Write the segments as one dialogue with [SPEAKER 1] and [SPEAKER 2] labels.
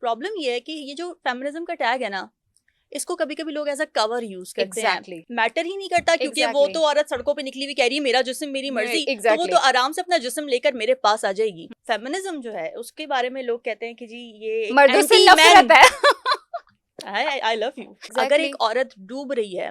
[SPEAKER 1] Problem ये है कि ये जो फेमिनिज्म का टैग है ना, इसको कभी कभी लोग एज अ कवर यूज करते हैं। मैटर ही नहीं करता क्योंकि वो तो औरत सड़कों पे निकली हुई कह रही है मेरा जिस्म मेरी मर्जी, तो वो तो आराम से अपना जिस्म लेकर मेरे पास आ जाएगी। फेमिनिज्म जो है उसके बारे में लोग कहते हैं कि जी ये
[SPEAKER 2] मर्दों से नफरत है।
[SPEAKER 1] I love you. अगर एक औरत डूब रही है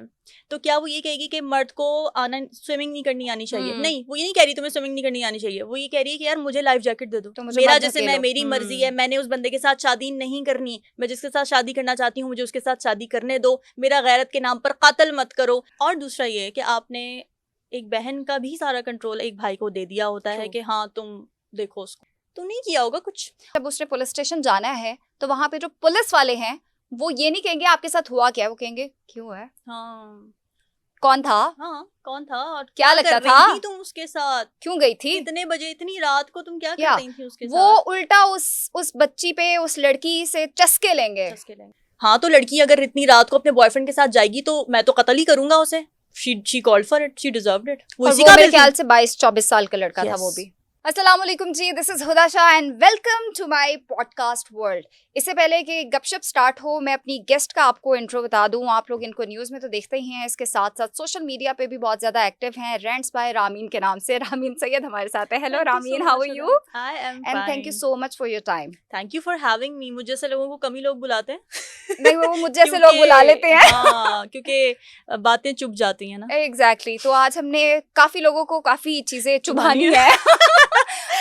[SPEAKER 1] तो क्या वो ये कहेगी कि मर्द को स्विमिंग नहीं करनी आनी चाहिए? नहीं, वो ये नहीं कह रही तुम्हें स्विमिंग नहीं करनी आनी चाहिए। वो ये कह रही है कि यार मुझे लाइफ जैकेट दे दो, तो मेरा जिस्म है, मेरी मर्जी है, मैंने उस बंदे के साथ शादी नहीं करनी, मैं जिसके साथ शादी करना चाहती हूँ मुझे उसके साथ शादी करने दो, मेरा गैरत के नाम पर कत्ल मत करो। और दूसरा ये कि आपने एक बहन का भी सारा कंट्रोल एक भाई को दे दिया होता है कि हाँ तुम देखो उसको, तो नहीं किया होगा कुछ।
[SPEAKER 2] जब उसने पुलिस स्टेशन जाना है तो वहां पे जो पुलिस वाले हैं वो ये नहीं कहेंगे आपके साथ हुआ क्या, वो कहेंगे क्यों है,
[SPEAKER 1] हाँ
[SPEAKER 2] कौन था,
[SPEAKER 1] हाँ कौन था और
[SPEAKER 2] क्या लगता
[SPEAKER 1] कर
[SPEAKER 2] था,
[SPEAKER 1] रही थी तुम उसके साथ,
[SPEAKER 2] क्यों गई थी,
[SPEAKER 1] इतने बजे इतनी रात को तुम क्या कर रही थी उसके
[SPEAKER 2] वो
[SPEAKER 1] साथ।
[SPEAKER 2] उल्टा उस बच्ची पे, उस लड़की से चस्के लेंगे।
[SPEAKER 1] हाँ तो लड़की अगर इतनी रात को अपने बॉयफ्रेंड के साथ जाएगी तो मैं तो कत्ल ही करूंगा उसे। she called for it, she deserved it।
[SPEAKER 2] वो मेरे ख्याल से 22-24 साल का लड़का था वो भी। अस्सलामुअलैकुम जी, this is Huda Shah and welcome to my podcast world. इससे पहले कि गपशप स्टार्ट हो मैं अपनी गेस्ट का आपको इंट्रो बता दूं। आप लोग इनको न्यूज़ में तो देखते ही हैं, इसके साथ साथ सोशल मीडिया पे भी बहुत ज़्यादा एक्टिव हैं, रेंट्स बाय रामीन के नाम से। रामीन सैयद हमारे साथ है। Hello Rameen, how are you?
[SPEAKER 1] I am
[SPEAKER 2] and thank you so much for your time.
[SPEAKER 1] Thank you for having me. मुझे जैसे लोगों को कम ही लोग बुलाते हैं।
[SPEAKER 2] नहीं, वो मुझे जैसे लोग बुला लेते हैं।
[SPEAKER 1] हाँ, क्योंकि बातें चुप जाती हैं ना।
[SPEAKER 2] एग्जैक्टली। तो आज हमने काफ़ी लोगों को काफ़ी चीज़ें चुभानी है।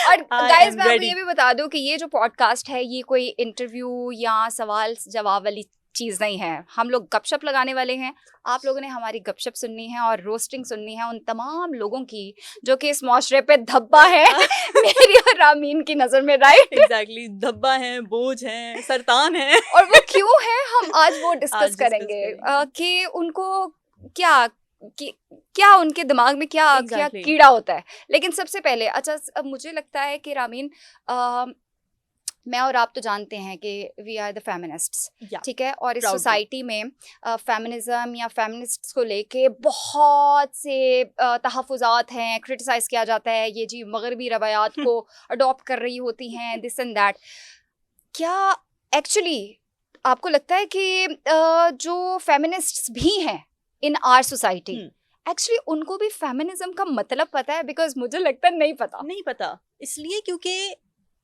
[SPEAKER 2] और गाइस मैं आपको ये भी बता दूं कि ये जो पॉडकास्ट है ये कोई इंटरव्यू या सवाल जवाब वाली चीज़ नहीं है। हम लोग गपशप लगाने वाले हैं। आप लोगों ने हमारी गपशप सुननी है और रोस्टिंग सुननी है उन तमाम लोगों की जो कि इस मुआशरे पे धब्बा है मेरी और रामीन की नज़र में, राइट?
[SPEAKER 1] एग्जैक्टली, धब्बा है, बोझ है, सरतान है।
[SPEAKER 2] और वो क्यों है हम आज वो डिस्कस करेंगे कि उनको क्या उनके दिमाग में क्या कीड़ा होता है। लेकिन सबसे पहले अच्छा, अब मुझे लगता है कि रामीन मैं और आप तो जानते हैं कि वी आर द फेमिनिस्ट्स, ठीक है? और इस सोसाइटी में फेमिनिज्म या फेमिनिस्ट्स को लेके बहुत से तहफ़्फ़ुज़ात हैं, क्रिटिसाइज़ किया जाता है, ये जी मगरबी रवायात को अडॉप्ट कर रही होती हैं, दिस एंड दैट। क्या एक्चुअली आपको लगता है कि जो फेमिनिस्ट्स भी हैं इन आवर सोसाइटी एक्चुअली उनको भी फेमिनिज्म का मतलब पता है? बिकॉज मुझे लगता है नहीं पता।
[SPEAKER 1] इसलिए क्योंकि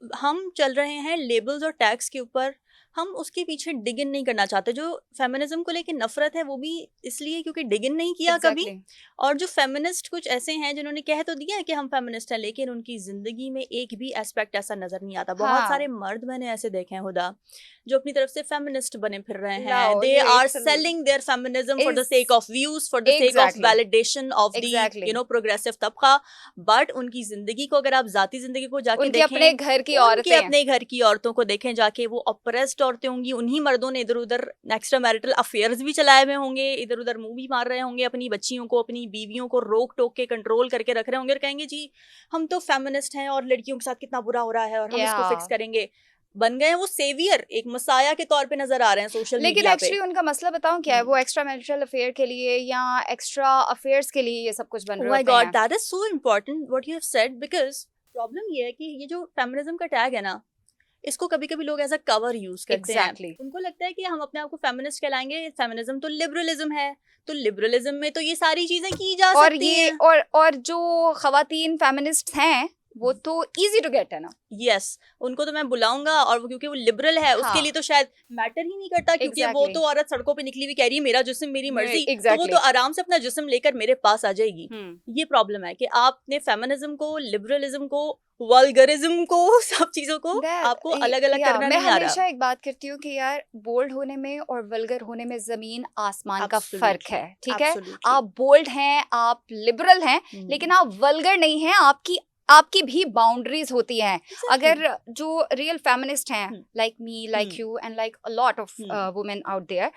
[SPEAKER 1] हम चल रहे हैं लेबल्स और टैग्स के ऊपर, हम उसके पीछे डिग इन नहीं करना चाहते। जो फेमिनिज्म को लेके नफरत है वो भी इसलिए क्योंकि डिग इन नहीं किया कभी। और जो फेमिनिस्ट कुछ ऐसे हैं जिन्होंने कह तो दिया है कि हम फेमिनिस्ट हैं, लेकिन उनकी जिंदगी में एक भी एस्पेक्ट ऐसा नजर नहीं आता। बहुत सारे मर्द मैंने ऐसे देखे हैं हुदा जो अपनी तरफ से फेमिनिस्ट बने फिर रहे हैं। They are selling their feminism for the sake of views, for the sake of validation of the progressive तबका। बट उनकी जिंदगी को अगर आप जाती जिंदगी को जाके देखें,
[SPEAKER 2] अपने घर
[SPEAKER 1] की औरतों को देखें जाके, वो ऑप्रेस्ड औरतें होंगी। उन्हीं मर्दों ने इधर उधर एक्स्ट्रा मैरिटल अफेयर्स भी चलाए हुए होंगे, इधर उधर मुंह भी मार रहे होंगे, अपनी बच्चियों को, अपनी बीवियों को रोक टोक के कंट्रोल करके रख रहे होंगे और कहेंगे जी हम तो फेमिनिस्ट हैं और लड़कियों के साथ कितना बुरा हो रहा है और हम इसको फिक्स करेंगे। बन गए वो सेवियर, एक मसाया के तौर पे नजर आ रहे हैं सोशल मीडिया पे।
[SPEAKER 2] लेकिन एक्चुअली उनका मसला बताऊं क्या है? वो एक्स्ट्रा मैरिटल अफेयर के लिए या एक्स्ट्रा अफेयर्स के लिए ये सब कुछ बन रहा है।
[SPEAKER 1] My God, that is so important what you have said. Because problem ये है कि ये जो फेमिनिज्म का टैग है ना, इसको कभी कभी लोग एज अ कवर यूज करते हैं। उनको लगता है कि हम अपने आप को फेमिनिस्ट कहलाएंगे, फेमिनिज्म तो लिबरलिज्म है, तो लिबरलिज्म में तो ये सारी चीजें की जा सकती हैं।
[SPEAKER 2] और जो खवातीन फेमिनिस्ट हैं वो तो इजी टू गेट है ना।
[SPEAKER 1] यस, उनको तो मैं बुलाऊंगा और क्योंकि वो लिबरल है उसके लिए तो शायद मैटर ही नहीं करता क्योंकि वो तो औरत सड़कों पे निकली हुई कह रही है मेरा जिस्म मेरी मर्जी, तो वो तो आराम से अपना जिस्म लेकर मेरे पास आ जाएगी। ये प्रॉब्लम है कि आपने फेमिनिज्म को, लिबरलिज्म को, वल्गरिज्म को, सब चीजों को आपको अलग अलग करना नहीं आ रहा।
[SPEAKER 2] मैं हमेशा एक बात करती हूँ कि यार बोल्ड होने में और वल्गर होने में जमीन आसमान का फर्क है, ठीक है? आप बोल्ड हैं, आप लिबरल हैं, लेकिन आप वल्गर नहीं हैं। आपकी भी बाउंड्रीज होती हैं। अगर जो रियल फेमिनिस्ट हैं like me, like you and like a lot of women out there,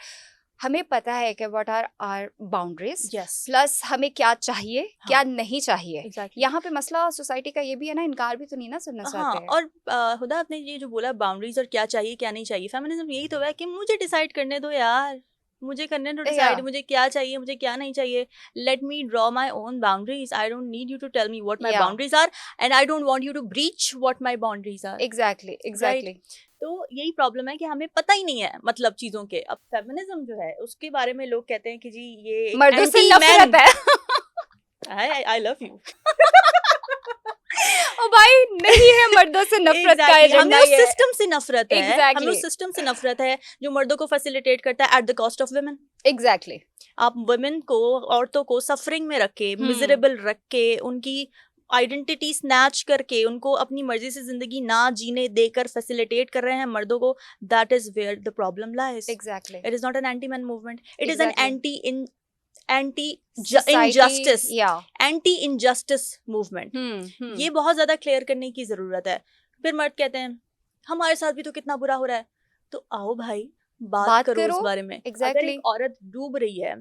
[SPEAKER 2] हमें पता है कि what are our boundaries, plus हमें क्या चाहिए, क्या नहीं चाहिए। यहाँ पे मसला सोसाइटी का ये भी है ना, इनकार भी तो नहीं ना सुनना चाहते हैं।
[SPEAKER 1] और हुदा आपने ये जो बोला बाउंड्रीज और क्या चाहिए क्या नहीं चाहिए, फेमिनिज्म यही तो है कि मुझे डिसाइड करने दो यार, मुझे करने दो डिसाइड, मुझे क्या चाहिए मुझे क्या नहीं चाहिए। Let me draw my own boundaries. I don't need you to tell me what my boundaries are and I don't want you to breach what my boundaries are.
[SPEAKER 2] Exactly.
[SPEAKER 1] तो यही प्रॉब्लम है कि हमें पता ही नहीं है मतलब चीजों के। अब फेमिनिज्म जो है उसके बारे में लोग कहते हैं कि जी ये
[SPEAKER 2] मर्दों से नफरत है।
[SPEAKER 1] I love you.
[SPEAKER 2] ओ भाई, नहीं है मर्दों से नफरत का एजेंडा,
[SPEAKER 1] हमें उस सिस्टम से नफरत है।
[SPEAKER 2] Exactly.
[SPEAKER 1] हमें उस सिस्टम से नफरत है जो मर्दों को फैसिलिटेट करता है at the cost of women.
[SPEAKER 2] Exactly.
[SPEAKER 1] आप वुमेन को, औरतों को सफरिंग में रख के, मिजरेबल रख के, उनकी आइडेंटिटी स्नैच करके, उनको अपनी मर्जी से जिंदगी ना जीने देकर फैसिलिटेट कर रहे हैं मर्दों को। That is where the problem lies.
[SPEAKER 2] Exactly.
[SPEAKER 1] It is not an anti man movement, it is an anti injustice, anti injustice movement. ये बहुत ज्यादा क्लियर करने की जरूरत है। फिर मर्द कहते हैं हमारे साथ भी तो कितना बुरा हो रहा है, तो आओ भाई बात करो उस बारे में। अगर एक औरत डूब रही है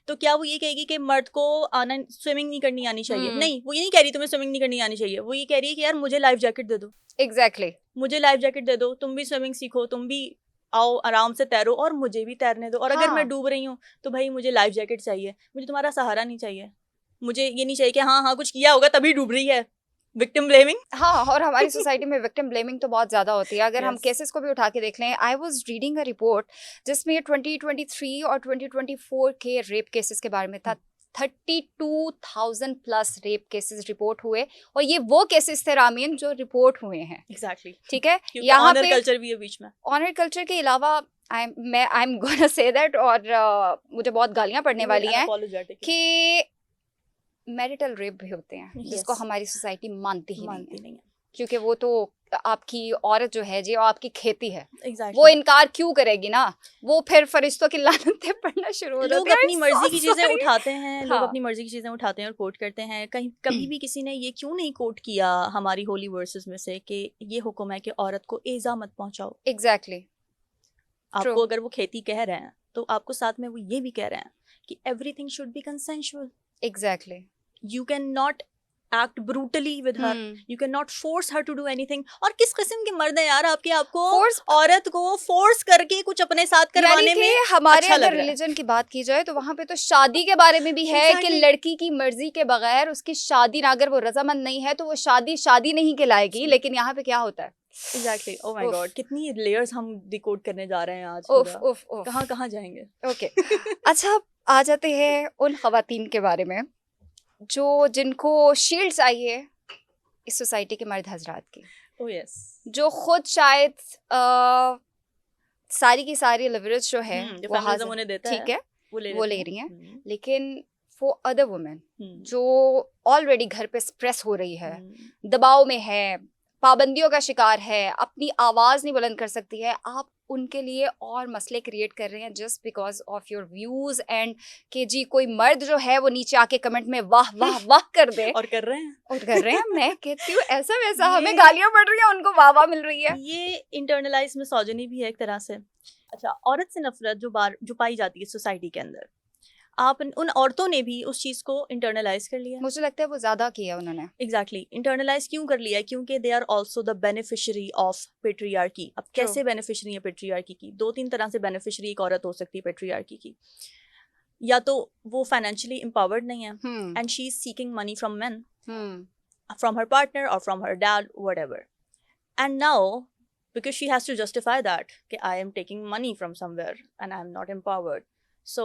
[SPEAKER 1] तो क्या वो ये कहेगी कि मर्द को आना स्विमिंग नहीं करनी आनी चाहिए? नहीं, वो ये नहीं कह रही तुम्हें स्विमिंग नहीं करनी आनी चाहिए। वो ये कह रही है कि यार मुझे लाइफ जैकेट दे दो।
[SPEAKER 2] एग्जैक्टली।
[SPEAKER 1] मुझे लाइफ जैकेट दे दो, तुम भी स्विमिंग सीखो, तुम भी आओ आराम से तैरो और मुझे भी तैरने दो। और अगर मैं डूब रही हूँ तो भाई मुझे लाइफ जैकेट चाहिए, मुझे तुम्हारा सहारा नहीं चाहिए। मुझे ये नहीं चाहिए कि हाँ कुछ किया होगा तभी डूब रही है, विक्टिम ब्लेमिंग।
[SPEAKER 2] हाँ, और हमारी सोसाइटी में विक्टिम ब्लेमिंग तो बहुत ज्यादा होती है। अगर हम केसेस को भी उठा के देख लें, I was reading a report जिसमें 2023 और 2024 के रेप केसेस के बारे में था। 32,000 प्लस रेप केसेस रिपोर्ट हुए, और ये वो केसेस थे रामीन जो रिपोर्ट हुए हैं।
[SPEAKER 1] एग्जैक्टली।
[SPEAKER 2] ठीक है,
[SPEAKER 1] यहाँ पे कल्चर भी है बीच में।
[SPEAKER 2] ऑनर कल्चर के अलावा I am gonna say that, और मुझे बहुत गालियां पड़ने वाली हैं कि मैरिटल रेप भी होते हैं, जिसको हमारी सोसाइटी मानती ही नहीं है, क्योंकि वो तो आपकी औरत जो है जी, आपकी खेती है। वो इनकार क्यों करेगी ना, वो फिर फरिश्तों की लानतें पढ़ना शुरू हो जाती है।
[SPEAKER 1] लोग अपनी मर्जी की चीजें उठाते हैं, लोग अपनी मर्जी की चीजें उठाते हैं और कोट करते हैं। कहीं कभी भी किसी ने ये क्यों नहीं कोट किया हमारी होली वर्सेस में से कि ये हुक्म है कि औरत को एजा मत पहुंचाओ।
[SPEAKER 2] एग्जैक्टली।
[SPEAKER 1] आपको अगर वो खेती कह रहे हैं तो आपको साथ में वो ये भी कह रहे हैं कि everything should be consensual.
[SPEAKER 2] Exactly.
[SPEAKER 1] You cannot act brutally with her. You cannot force her to do anything. और किस किस्म के मर्द हैं यार आपके, आपको औरत को फोर्स करके कुछ अपने साथ करवाने में
[SPEAKER 2] हमारे अच्छा अगर रिलीजन की बात की जाए तो वहाँ पे तो शादी के बारे में भी है कि लड़की की मर्जी के बगैर उसकी शादी ना, अगर वो रजामंद नहीं है तो वो शादी नहीं कहलाएगी। लेकिन यहाँ पे क्या होता है?
[SPEAKER 1] Exactly. Oh my God, कितनी लेयर्स हम डिकोड करने जा रहे हैं आज। कहाँ जाएंगे?
[SPEAKER 2] ओके। अच्छा, आ जाते हैं उन खवातीन के बारे में जिनको शील्ड्स आई है इस सोसाइटी के मर्द हजरात की।
[SPEAKER 1] oh yes.
[SPEAKER 2] जो खुद शायद सारी की सारी लिवरेज जो है
[SPEAKER 1] वो उन्हें देता
[SPEAKER 2] ठीक है, वो ले रही हैं, लेकिन फॉर अदर वुमेन जो ऑलरेडी घर पे स्ट्रेस हो रही है, दबाव में है, पाबंदियों का शिकार है, अपनी आवाज नहीं बुलंद कर सकती है, आप उनके लिए और मसले क्रिएट कर रहे हैं just because of your views and कि जी कोई मर्द जो है वो नीचे आके कमेंट में वाह वाह वाह कर दे।
[SPEAKER 1] और कर रहे हैं। मैं
[SPEAKER 2] कहती हूँ ऐसा वैसा, हमें गालियां पड़ रही हैं, उनको वाह वाह मिल रही है।
[SPEAKER 1] ये इंटरनलाइज मिसोजिनी भी है एक तरह से। अच्छा, औरत से नफरत जो पाई जाती है सोसाइटी के अंदर, आप उन औरतों ने भी उस चीज को इंटरनलाइज कर लिया।
[SPEAKER 2] मुझे लगता है वो ज्यादा किया उन्होंने।
[SPEAKER 1] एग्जैक्टली। इंटरनलाइज क्यों कर लिया? क्योंकि they are also the beneficiary of patriarchy. अब कैसे बेनिफिशियरी है पेट्रियार्की की? 2-3 तरह से बेनिफिशियरी एक औरत हो सकती है पेट्रियार्की की। या तो वो फाइनेंशियली एम्पावर्ड नहीं है and she is seeking money from men, from her partner और from her dad, whatever, and now because she has to justify that कि I am taking money from somewhere and I am not empowered. So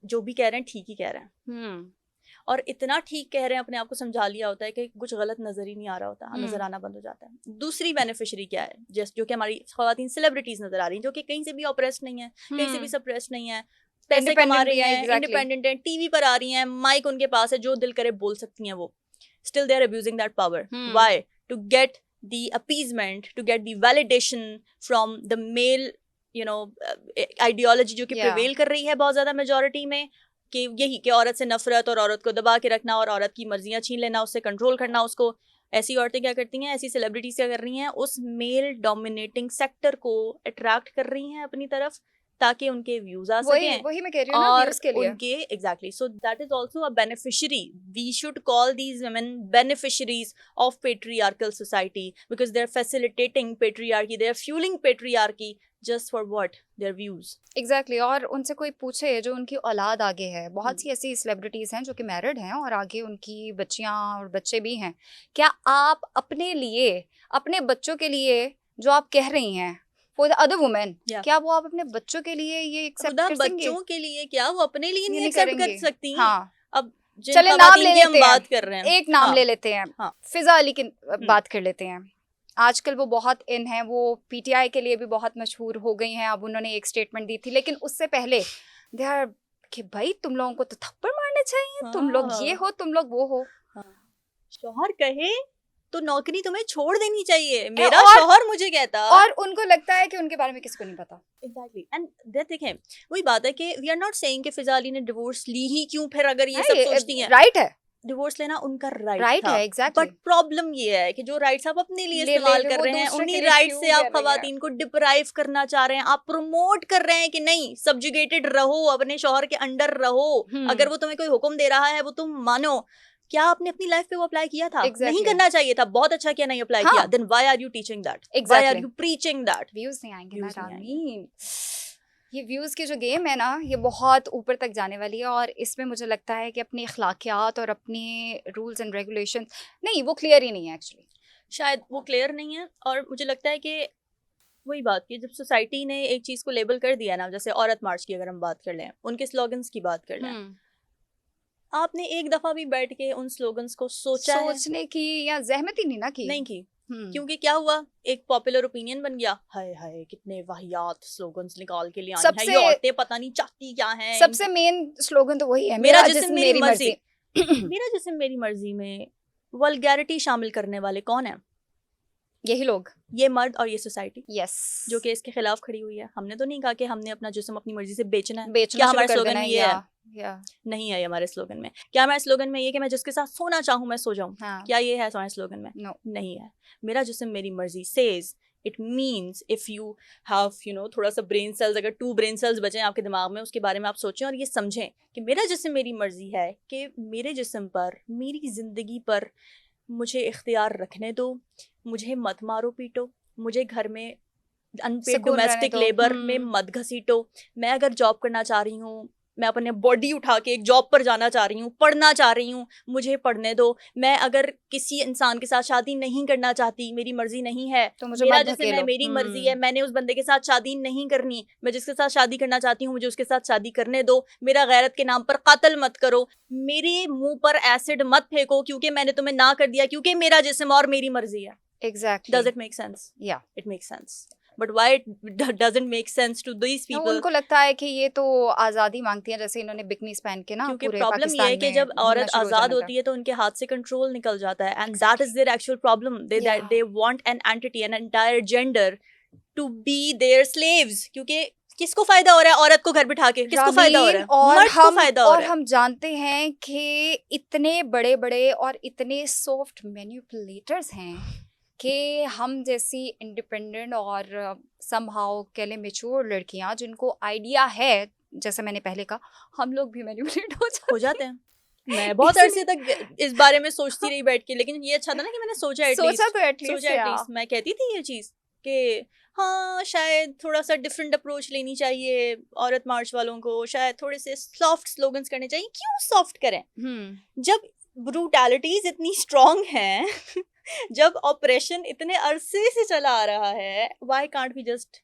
[SPEAKER 1] जो भी कह रहे हैं ठीक ही कह रहे हैं, और इतना ठीक कह रहे हैं, अपने आप को समझा लिया होता है कि कुछ गलत नजर ही नहीं आ रहा होता, नजर आना बंद हो जाता है। दूसरी बेनिफिशियरी क्या है? जो कि हमारी खवातीन सेलिब्रिटीज नजर आ रही हैं, जो कि कहीं से भी ऑप्रेस्ड नहीं है, कहीं से भी सप्रेस्ड नहीं है, पैसे कमा रही हैं, इंडिपेंडेंट है, टीवी पर आ रही हैं, माइक उनके पास है, जो दिल करे बोल सकती हैं वो। Still they are abusing that power. Why? To get the appeasement, to get the validation from the male, ideology जो कि prevail कर रही है बहुत ज़्यादा majority में, कि यही कि औरत से नफरत और औरत को दबा के रखना और औरत की मर्जियाँ छीन लेना, उससे कंट्रोल करना उसको। ऐसी औरतें क्या करती हैं, ऐसी सेलिब्रिटीज क्या कर रही हैं, उस मेल डोमिनेटिंग सेक्टर को अट्रैक्ट कर रही हैं अपनी तरफ, ताकि उनके व्यूज आ सकें।
[SPEAKER 2] वही मैं कह रही हूं ना, व्यूज के लिए।
[SPEAKER 1] उनके exactly. So that is also a beneficiary. We should call these women beneficiaries of patriarchal society because they are facilitating patriarchy, they are fueling patriarchy just for what? Their views.
[SPEAKER 2] Exactly. और उनसे कोई पूछे जो उनकी औलाद आगे है, बहुत सी ऐसी सेलिब्रिटीज हैं जो कि मैरिड हैं और आगे उनकी बच्चियां और बच्चे भी हैं, क्या आप अपने लिए, अपने बच्चों के लिए जो आप कह रही हैं for the other women,
[SPEAKER 1] Yeah.
[SPEAKER 2] क्या वो आप अपने बच्चों के लिए ये एक्सेप्ट
[SPEAKER 1] खुदा
[SPEAKER 2] कर सकेंगे?
[SPEAKER 1] बच्चों के लिए क्या, वो अपने लिए नहीं
[SPEAKER 2] नहीं
[SPEAKER 1] एक्सेप्ट कर
[SPEAKER 2] करेंगे।
[SPEAKER 1] सकती।
[SPEAKER 2] हाँ,
[SPEAKER 1] अब जिन
[SPEAKER 2] चले नाम
[SPEAKER 1] खवातीन
[SPEAKER 2] ले
[SPEAKER 1] की हम
[SPEAKER 2] लेते
[SPEAKER 1] बात
[SPEAKER 2] हैं,
[SPEAKER 1] कर रहे हैं,
[SPEAKER 2] एक नाम
[SPEAKER 1] हाँ,
[SPEAKER 2] ले लेते हैं,
[SPEAKER 1] हाँ,
[SPEAKER 2] फिजा अली की बात कर लेते हैं। आजकल वो बहुत इन है, वो पीटीआई के लिए भी बहुत मशहूर हो गई हैं। अब उन्होंने एक स्टेटमेंट दी थी, लेकिन उससे पहले दे आर कि भाई तुम लोगों को तो थप्पड़ मारने चाहिए, तुम लोग ये हो, तुम लोग वो हो।
[SPEAKER 1] शौहर कहे तो नौकरी तुम्हें छोड़ देनी चाहिए, मेरा
[SPEAKER 2] और-
[SPEAKER 1] शौहर मुझे कहता।
[SPEAKER 2] और उनको लगता है कि उनके बारे में किसी को नहीं पता।
[SPEAKER 1] एग्जैक्टली, एंड देखें वही बात है कि वी आर नॉट सेइंग कि फिजा अली ने डिवोर्स ली ही क्यों, फिर अगर ये सब सोचती हैं,
[SPEAKER 2] राइट है,
[SPEAKER 1] डिवोर्स लेना उनका
[SPEAKER 2] राइट
[SPEAKER 1] राइट था,
[SPEAKER 2] है, एग्जैक्टली।
[SPEAKER 1] बट प्रॉब्लम ये है कि जो राइट्स आप अपने लिए
[SPEAKER 2] ले
[SPEAKER 1] इस्तेमाल
[SPEAKER 2] ले,
[SPEAKER 1] कर
[SPEAKER 2] वो
[SPEAKER 1] रहे हैं,
[SPEAKER 2] दूसरे
[SPEAKER 1] उन्हीं
[SPEAKER 2] के लिए
[SPEAKER 1] राइट
[SPEAKER 2] क्यों
[SPEAKER 1] से
[SPEAKER 2] ले
[SPEAKER 1] आप
[SPEAKER 2] रही है?
[SPEAKER 1] खवातीन को डिप्राइव करना चाह रहे हैं, आप प्रमोट कर रहे हैं कि नहीं सब्जुगेटेड रहो, अपने शौहर के अंडर रहो, अगर वो तुम्हें कोई हुक्म दे रहा है वो तुम मानो। क्या आपने अपनी लाइफ पे वो अप्लाई किया था? नहीं करना चाहिए था, बहुत अच्छा किया नहीं अप्लाई किया। Then why are you teaching that? Why are you preaching that?
[SPEAKER 2] Views नहीं आएंगे ना रामीन। ये व्यूज की जो गेम है ना, ये बहुत ऊपर तक जाने वाली है, और इसमें मुझे लगता है कि अपनी अखलाकियात और अपने रूल्स एंड रेगुलेशन नहीं, वो क्लियर ही नहीं है एक्चुअली।
[SPEAKER 1] शायद वो क्लियर नहीं है, और मुझे लगता है कि वही बात की, जब सोसाइटी ने एक चीज को लेबल कर दिया ना, जैसे औरत मार्च की अगर हम बात कर लें, उनके स्लोगन्स की बात कर लें, आपने एक दफा भी बैठ के उन स्लोगन्स को
[SPEAKER 2] सोचने की या जहमत ही नहीं ना की?
[SPEAKER 1] नहीं की। क्योंकि क्या हुआ, एक पॉपुलर ओपिनियन बन गया, हाय हाय कितने वाहियात स्लोगन्स निकाल के लिए आई हैं ये औरतें, पता नहीं चाहती क्या हैं।
[SPEAKER 2] सबसे मेन स्लोगन तो वही है,
[SPEAKER 1] मेरा जिस्म मेरी मर्जी। मेरा जिस्म मेरी मर्जी में वल्गैरिटी शामिल करने वाले कौन है?
[SPEAKER 2] यही लोग,
[SPEAKER 1] ये मर्द और ये सोसाइटी,
[SPEAKER 2] यस,
[SPEAKER 1] जो कि इसके खिलाफ खड़ी हुई है। हमने तो नहीं कहा कि हमने अपना जिस्म अपनी मर्जी से बेचना है।
[SPEAKER 2] बेचना
[SPEAKER 1] क्या हमारे स्लोगन में ये है?
[SPEAKER 2] नहीं
[SPEAKER 1] है हमारे स्लोगन में। क्या हमारे स्लोगन में ये कि मैं जिसके साथ सोना चाहूँ मैं सो जाऊँ? क्या ये है हमारे स्लोगन में? नहीं है। मेरा जिस्म मेरी मर्जी says it means if you have थोड़ा सा ब्रेन सेल्स, अगर 2 ब्रेन सेल्स बचे आपके दिमाग में, उसके बारे में आप सोचें और ये समझें कि मेरा जिस्म मेरी मर्जी है कि मेरे जिस्म पर, मेरी जिंदगी पर मुझे इख्तियार रखने दो, मुझे मत मारो पीटो, मुझे घर में अनपेड डोमेस्टिक लेबर में मत घसीटो। मैं अगर जॉब करना चाह रही हूँ, मैं अपने बॉडी उठा के एक जॉब पर जाना चाह रही हूँ, पढ़ना चाह रही हूँ, मुझे पढ़ने दो। मैं अगर किसी इंसान के साथ शादी नहीं करना चाहती, मेरी मर्जी नहीं है,
[SPEAKER 2] तो मुझे
[SPEAKER 1] मेरा जैसे मैं मेरी मर्जी है, मैंने उस बंदे के साथ शादी नहीं करनी, मैं जिसके साथ शादी करना चाहती हूँ मुझे उसके साथ शादी करने दो। मेरा गैरत के नाम पर कत्ल मत करो, मेरे मुंह पर एसिड मत फेंको क्योंकि मैंने तुम्हें ना कर दिया, क्योंकि मेरा जिस्म और मेरी मर्जी है।
[SPEAKER 2] Exactly.
[SPEAKER 1] Does it make sense?
[SPEAKER 2] Yeah.
[SPEAKER 1] It makes sense. But why it doesn't make sense to these people?
[SPEAKER 2] उनको लगता है कि ये तो आज़ादी मांगती है, जैसे इन्होंने बिकनीज पहन के ना,
[SPEAKER 1] क्योंकि प्रॉब्लम ये है कि जब औरत आज़ाद होती है तो उनके हाथ से कंट्रोल निकल जाता है, and that is their actual problem. They want an entity, an entire gender to be their slaves. क्योंकि किसको फायदा हो रहा है औरत को घर बिठा के? किसको फायदा हो रहा है? मर्द को फायदा हो रहा है।
[SPEAKER 2] और हम जानते हैं कि इतने बड़े बड़े और इतने सॉफ्ट मैनिपुलेटर्स हैं कि हम जैसी इंडिपेंडेंट और समहाउ कह लें मैच्योर लड़कियां जिनको आइडिया है, जैसे मैंने पहले कहा, हम लोग भी मैनिपुलेट हो जाते हैं।
[SPEAKER 1] मैं बहुत अरसे तक इस बारे में सोचती रही बैठ के, लेकिन ये अच्छा था ना कि मैंने सोचा एटलीस्ट मैं कहती थी ये चीज कि हाँ शायद थोड़ा सा डिफरेंट अप्रोच लेनी चाहिए, औरत मार्च वालों को शायद थोड़े से सॉफ्ट स्लोगन्स करने चाहिए। क्यों सॉफ्ट करें जब ब्रूटैलिटीज इतनी स्ट्रॉन्ग हैं जब ऑपरेशन इतने अरसे से चला आ रहा है? why can't we just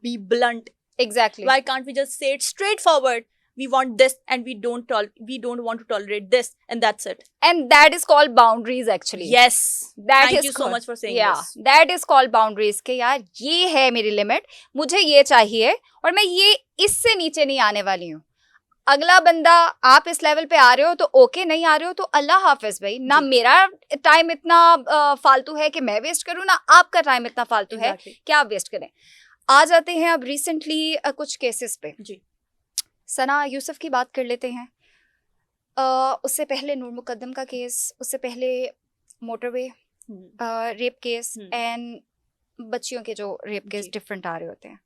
[SPEAKER 1] be blunt?
[SPEAKER 2] Exactly.
[SPEAKER 1] Why can't we just say it straightforward? We want this and we don't want to tolerate this, and that's it.
[SPEAKER 2] And that is called boundaries actually.
[SPEAKER 1] Yes.
[SPEAKER 2] Thank
[SPEAKER 1] you so much for saying this.
[SPEAKER 2] That is called boundaries कि यार ये है मेरी limit, मुझे ये चाहिए और मैं ये इससे नीचे नहीं आने वाली हूँ। अगला बंदा आप इस लेवल पे आ रहे हो तो ओके, नहीं आ रहे हो तो अल्लाह हाफिज भाई। ना मेरा टाइम इतना फालतू है कि मैं वेस्ट करूँ, ना आपका टाइम इतना फालतू है कि आप वेस्ट करें। आ जाते हैं अब रिसेंटली कुछ केसेस पे।
[SPEAKER 1] जी,
[SPEAKER 2] सना यूसुफ की बात कर लेते हैं। उससे पहले नूर मुकद्दम का केस, उससे पहले मोटरवे रेप केस एंड बच्चियों के जो रेप केस डिफरेंट आ रहे होते हैं।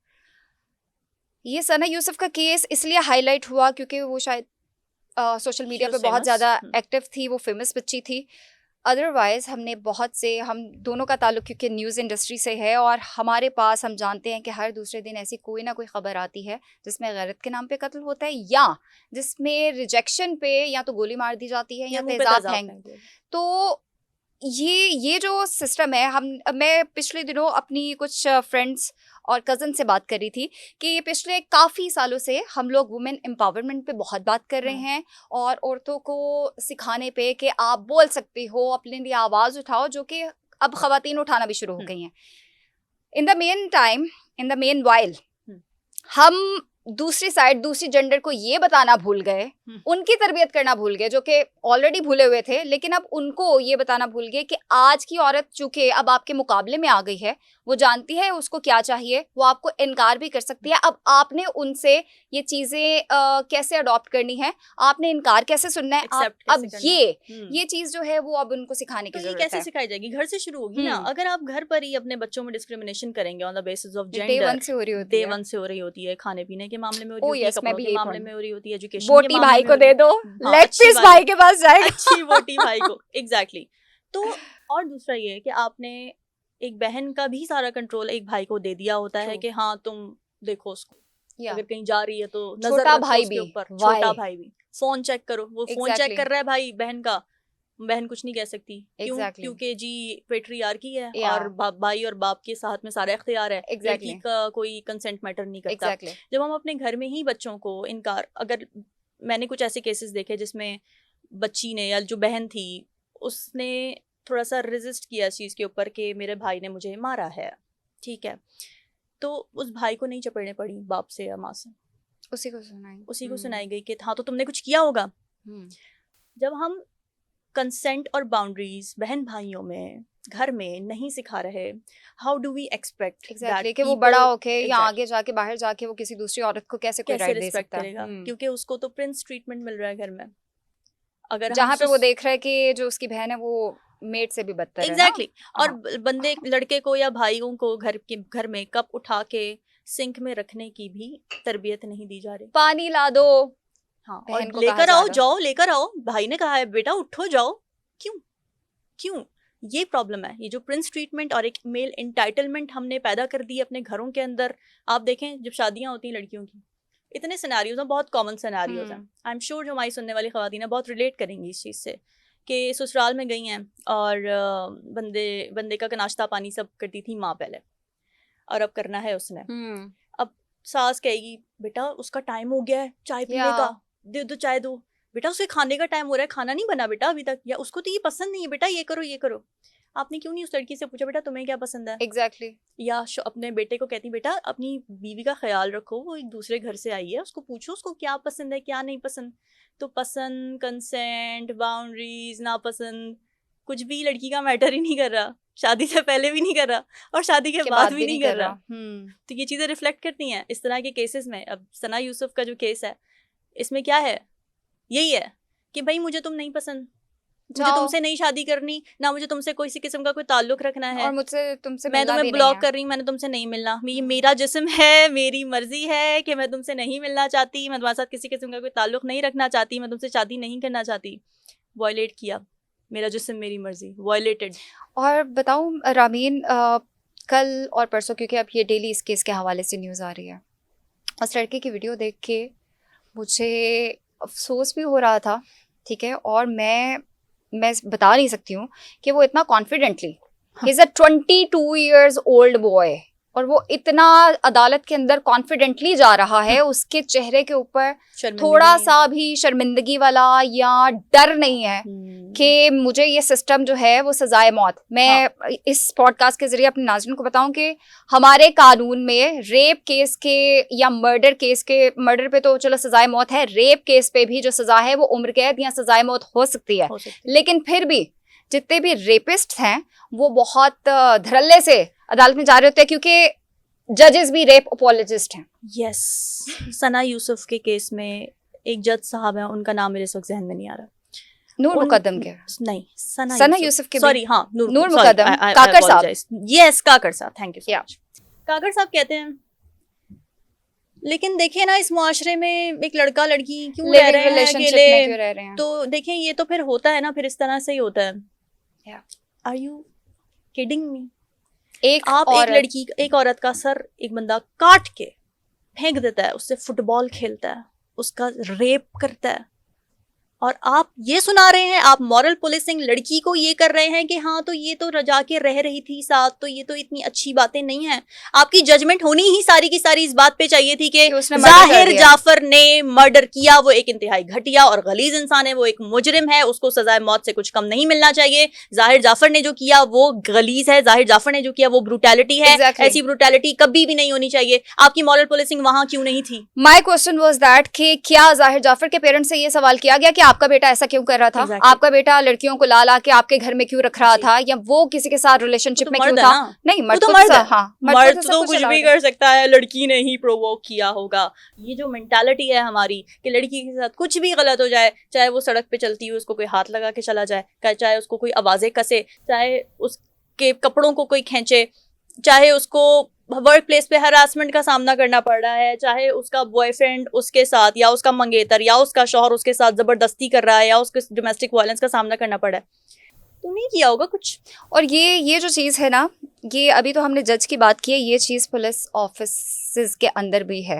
[SPEAKER 2] ये सना यूसुफ का केस इसलिए हाईलाइट हुआ क्योंकि वो शायद सोशल मीडिया पे बहुत ज़्यादा एक्टिव थी, वो फेमस बच्ची थी। अदरवाइज़ हमने बहुत से, हम दोनों का ताल्लुक क्योंकि न्यूज़ इंडस्ट्री से है और हमारे पास हम जानते हैं कि हर दूसरे दिन ऐसी कोई ना कोई ख़बर आती है जिसमें गैरत के नाम पे कत्ल होता है या जिसमें रिजेक्शन पे या तो गोली मार दी जाती है या तेज़ाब फेंक। तो ये जो सिस्टम है, मैं पिछले दिनों अपनी कुछ फ्रेंड्स और कज़न से बात कर रही थी कि ये पिछले काफ़ी सालों से हम लोग वुमेन एम्पावरमेंट पे बहुत बात कर रहे हैं और औरतों को सिखाने पे कि आप बोल सकती हो, अपने लिए आवाज़ उठाओ, जो कि अब ख़वातीन उठाना भी शुरू हो गई हैं। इन द मेन वाइल हम दूसरी साइड, दूसरी जेंडर को ये बताना भूल गए, उनकी तरबियत करना भूल गए, जो कि ऑलरेडी भूले हुए थे, लेकिन अब उनको ये बताना भूल गए कि आज की औरत चूंकि अब आपके मुकाबले में आ गई है, वो जानती है उसको क्या चाहिए, वो आपको इनकार भी कर सकती है। अब आपने उनसे ये चीजें कैसे अडॉप्ट करनी है, आपने इनकार कैसे सुनना है, अब ये चीज जो है वो अब उनको सिखाने की जरूरत है।
[SPEAKER 1] कैसे सिखाई जाएगी? घर से शुरू होगी ना। अगर आप घर पर ही अपने बच्चों में डिस्क्रिमिनेशन करेंगे on the basis of gender, day one से हो रही होती है, खाने पीने के मामले में हो रही होती है, कपड़ों के मामले में हो रही होती है, एजुकेशन
[SPEAKER 2] बोटी भाई को दे दो, लेग पीस भाई के पास जाएगा,
[SPEAKER 1] अच्छी बोटी भाई को। एग्जैक्टली। तो और दूसरा ये है कि आपने एक बहन का भी सारा कंट्रोल एक भाई को दे दिया होता है कि हाँ तुम देखो उसको, अगर कहीं जा रही है तो नजर रखो उसके ऊपर, छोटा भाई भी, फोन चेक करो, वो फोन चेक कर रहा है भाई बहन का, बहन कुछ नहीं कह सकती। क्यों? क्योंकि जी पेट्रियार्की है और भाई और बाप के साथ में सारा इख्तियार है, लड़की का कोई कंसेंट मैटर नहीं करता। जब हम अपने घर में ही बच्चों को इनकार, अगर मैंने कुछ ऐसे केसेस देखे जिसमें बच्ची ने या जो बहन थी उसने थोड़ा सा रेजिस्ट किया इस चीज़ के ऊपर कि मेरे भाई ने मुझे मारा है, ठीक है, तो उस भाई को नहीं चपेड़ने पड़ी बाप से या माँ से, उसी को सुनाई गई कि हाँ तो तुमने कुछ किया होगा। जब हम कंसेंट और बाउंड्रीज बहन भाइयों में घर में नहीं सिखा रहे, हाउ डू वी एक्सपेक्ट
[SPEAKER 2] कि वो बड़ा होके या आगे जाके बाहर जाके वो किसी दूसरी औरत को कैसे राइट दे सकता
[SPEAKER 1] करेगा? क्योंकि उसको तो प्रिंस ट्रीटमेंट मिल रहा है घर में, अगर
[SPEAKER 2] जहाँ पे वो देख रहा है कि जो उसकी बहन है वो मेड से भी बदतर है।
[SPEAKER 1] एग्जैक्टली। और बंदे लड़के को या भाइयों को घर में कप उठा के सिंक में रखने की भी तरबियत नहीं दी जा रही।
[SPEAKER 2] पानी ला दो,
[SPEAKER 1] हाँ, और लेकर आओ, जाओ लेकर आओ, भाई ने कहा है बेटा उठो जाओ। क्यों? ये प्रॉब्लम है, ये जो प्रिंस ट्रीटमेंट और एक मेल एंटाइटलमेंट हमने पैदा कर दी अपने घरों के अंदर। आप देखें जब शादियां होती हैं लड़कियों की, इतने सिनेरियोज हैं, बहुत कॉमन सिनेरियोज हैं। आई एम श्योर जो हमारी सुनने वाली ख़वातीन है बहुत रिलेट करेंगी इस चीज़ से कि ससुराल में गई हैं और बंदे का नाश्ता पानी सब करती थी माँ पहले, और अब करना है उसने। अब सास कहेगी बेटा उसका टाइम हो गया है चाय पीने का, दे दो चाय दो, बेटा उसके खाने का टाइम हो रहा है, खाना नहीं बना बेटा अभी तक, या उसको तो ये पसंद नहीं है बेटा, ये करो। आपने क्यों नहीं उस लड़की से पूछा बेटा तुम्हें क्या पसंद है?
[SPEAKER 2] एग्जैक्टली।
[SPEAKER 1] या अपने बेटे को कहती बेटा अपनी बीवी का ख्याल रखो, वो एक दूसरे घर से आई है, उसको पूछो उसको क्या पसंद है क्या नहीं पसंद। तो पसंद, कंसेंट, बाउंड्रीज, नापसंद, कुछ भी लड़की का मैटर ही नहीं कर रहा, शादी से पहले भी नहीं कर रहा और शादी के बाद भी नहीं कर रहा। तो ये चीज़ें रिफ्लेक्ट करती हैं इस तरह के केसेस में। अब सना यूसुफ का जो केस है इसमें क्या है, यही है कि भाई मुझे तुम नहीं पसंद, मुझे तुमसे नहीं शादी करनी, ना मुझे तुमसे कोई सी किस्म का कोई ताल्लुक रखना है,
[SPEAKER 2] और मुझसे तुमसे
[SPEAKER 1] मैं तुम्हें ब्लॉक कर रही हूँ, मैंने तुमसे नहीं मिलना, मेरा जिस्म है, मेरी मर्जी है कि मैं तुमसे नहीं मिलना चाहती, मैं तुम्हारे साथ किसी किस्म का कोई ताल्लुक नहीं रखना चाहती, मैं तुमसे शादी नहीं करना चाहती। वायलेट किया, मेरा जिस्म मेरी मर्जी, वायलेटेड।
[SPEAKER 2] और बताऊँ रामीन, कल और परसों, क्योंकि अब ये डेली इस केस के हवाले से न्यूज़ आ रही है, उस लड़के की वीडियो देख के मुझे अफसोस भी हो रहा था, ठीक है, और मैं बता नहीं सकती हूँ कि वो इतना confidently, he is a 22 years old boy, और वो इतना अदालत के अंदर कॉन्फिडेंटली जा रहा है, उसके चेहरे के ऊपर थोड़ा सा भी शर्मिंदगी वाला या डर नहीं है कि मुझे ये सिस्टम जो है वो सजाए मौत। मैं इस पॉडकास्ट के जरिए अपने नाज़रीन को बताऊं कि हमारे कानून में रेप केस के या मर्डर केस के, मर्डर पे तो चलो सजाए मौत है, रेप केस पे भी जो सजा है वो उम्र कैद या सजाए मौत हो सकती है। लेकिन फिर भी जितने भी रेपिस्ट हैं वो बहुत धड़ल्ले से अदालत में जा रहे होते हैं, क्योंकि जजेस भी रेप अपोलोजिस्ट हैं।
[SPEAKER 1] यस, सना यूसुफ के केस में एक जज साहब हैं, उनका नाम मेरे इस वक्त जहन में नहीं आ रहा।
[SPEAKER 2] नूर मुकद्दम के
[SPEAKER 1] नहीं,
[SPEAKER 2] सना यूसुफ के,
[SPEAKER 1] सॉरी, हाँ
[SPEAKER 2] नूर मुकद्दम, काकर साहब।
[SPEAKER 1] यस, काकर साहब, थैंक यू। काकर साहब कहते हैं, लेकिन देखिए ना इस मुआशरे में एक लड़का लड़की क्यों रह रहे हैं अकेले, तो देखें ये तो फिर होता है ना, फिर इस तरह से ही होता है। Are you kidding me? एक लड़की, एक औरत का सर एक बंदा काट के फेंक देता है, उससे फुटबॉल खेलता है, उसका रेप करता है, और आप ये सुना रहे हैं, आप मॉरल पुलिसिंग लड़की को ये कर रहे हैं कि हाँ तो ये तो रजा के रह रही थी साथ, तो ये तो इतनी अच्छी बातें नहीं है। आपकी जजमेंट होनी ही सारी की सारी इस बात पे चाहिए थी कि जाहिर जाफर ने मर्डर किया, वो एक इंतहाई घटिया और गलीज इंसान है, वो एक मुजरिम है, उसको सजाए मौत से कुछ कम नहीं मिलना चाहिए। जाहिर जाफर ने जो किया वो गलीज है, जाहिर जाफर ने जो किया वो ब्रूटैलिटी है। ऐसी ब्रूटैलिटी कभी भी नहीं होनी चाहिए। आपकी मॉरल पुलिसिंग वहां क्यों नहीं थी?
[SPEAKER 2] माई क्वेश्चन वाज दैट कि क्या जाहिर जाफर के पेरेंट्स से ये सवाल किया गया कि आपका बेटा ऐसा क्यों कर रहा था? आपका बेटा लड़कियों को ला ला के आपके घर में क्यों रख रहा था, या वो किसी के साथ रिलेशनशिप में क्यों था? नहीं, मर्द तो
[SPEAKER 1] मर्द तो कुछ भी कर सकता है, लड़की ने ही प्रोवोक किया होगा। ये जो मेंटालिटी है हमारी कि लड़की के साथ कुछ भी गलत हो जाए, चाहे वो सड़क पे चलती हुई उसको कोई हाथ लगा के चला जाए, चाहे उसको कोई आवाजें कसे, चाहे उसके कपड़ों को कोई खींचे, चाहे उसको वर्क प्लेस पे हरासमेंट का सामना करना पड़ रहा है, चाहे उसका बॉयफ्रेंड उसके साथ या उसका मंगेतर या उसका शौहर उसके साथ जबरदस्ती कर रहा है या उसके डोमेस्टिक वायलेंस का सामना करना पड़ा है, तो नहीं किया होगा कुछ।
[SPEAKER 2] और ये जो चीज़ है ना, ये अभी तो हमने जज की बात की है, ये चीज़ पुलिस ऑफिस के अंदर भी है।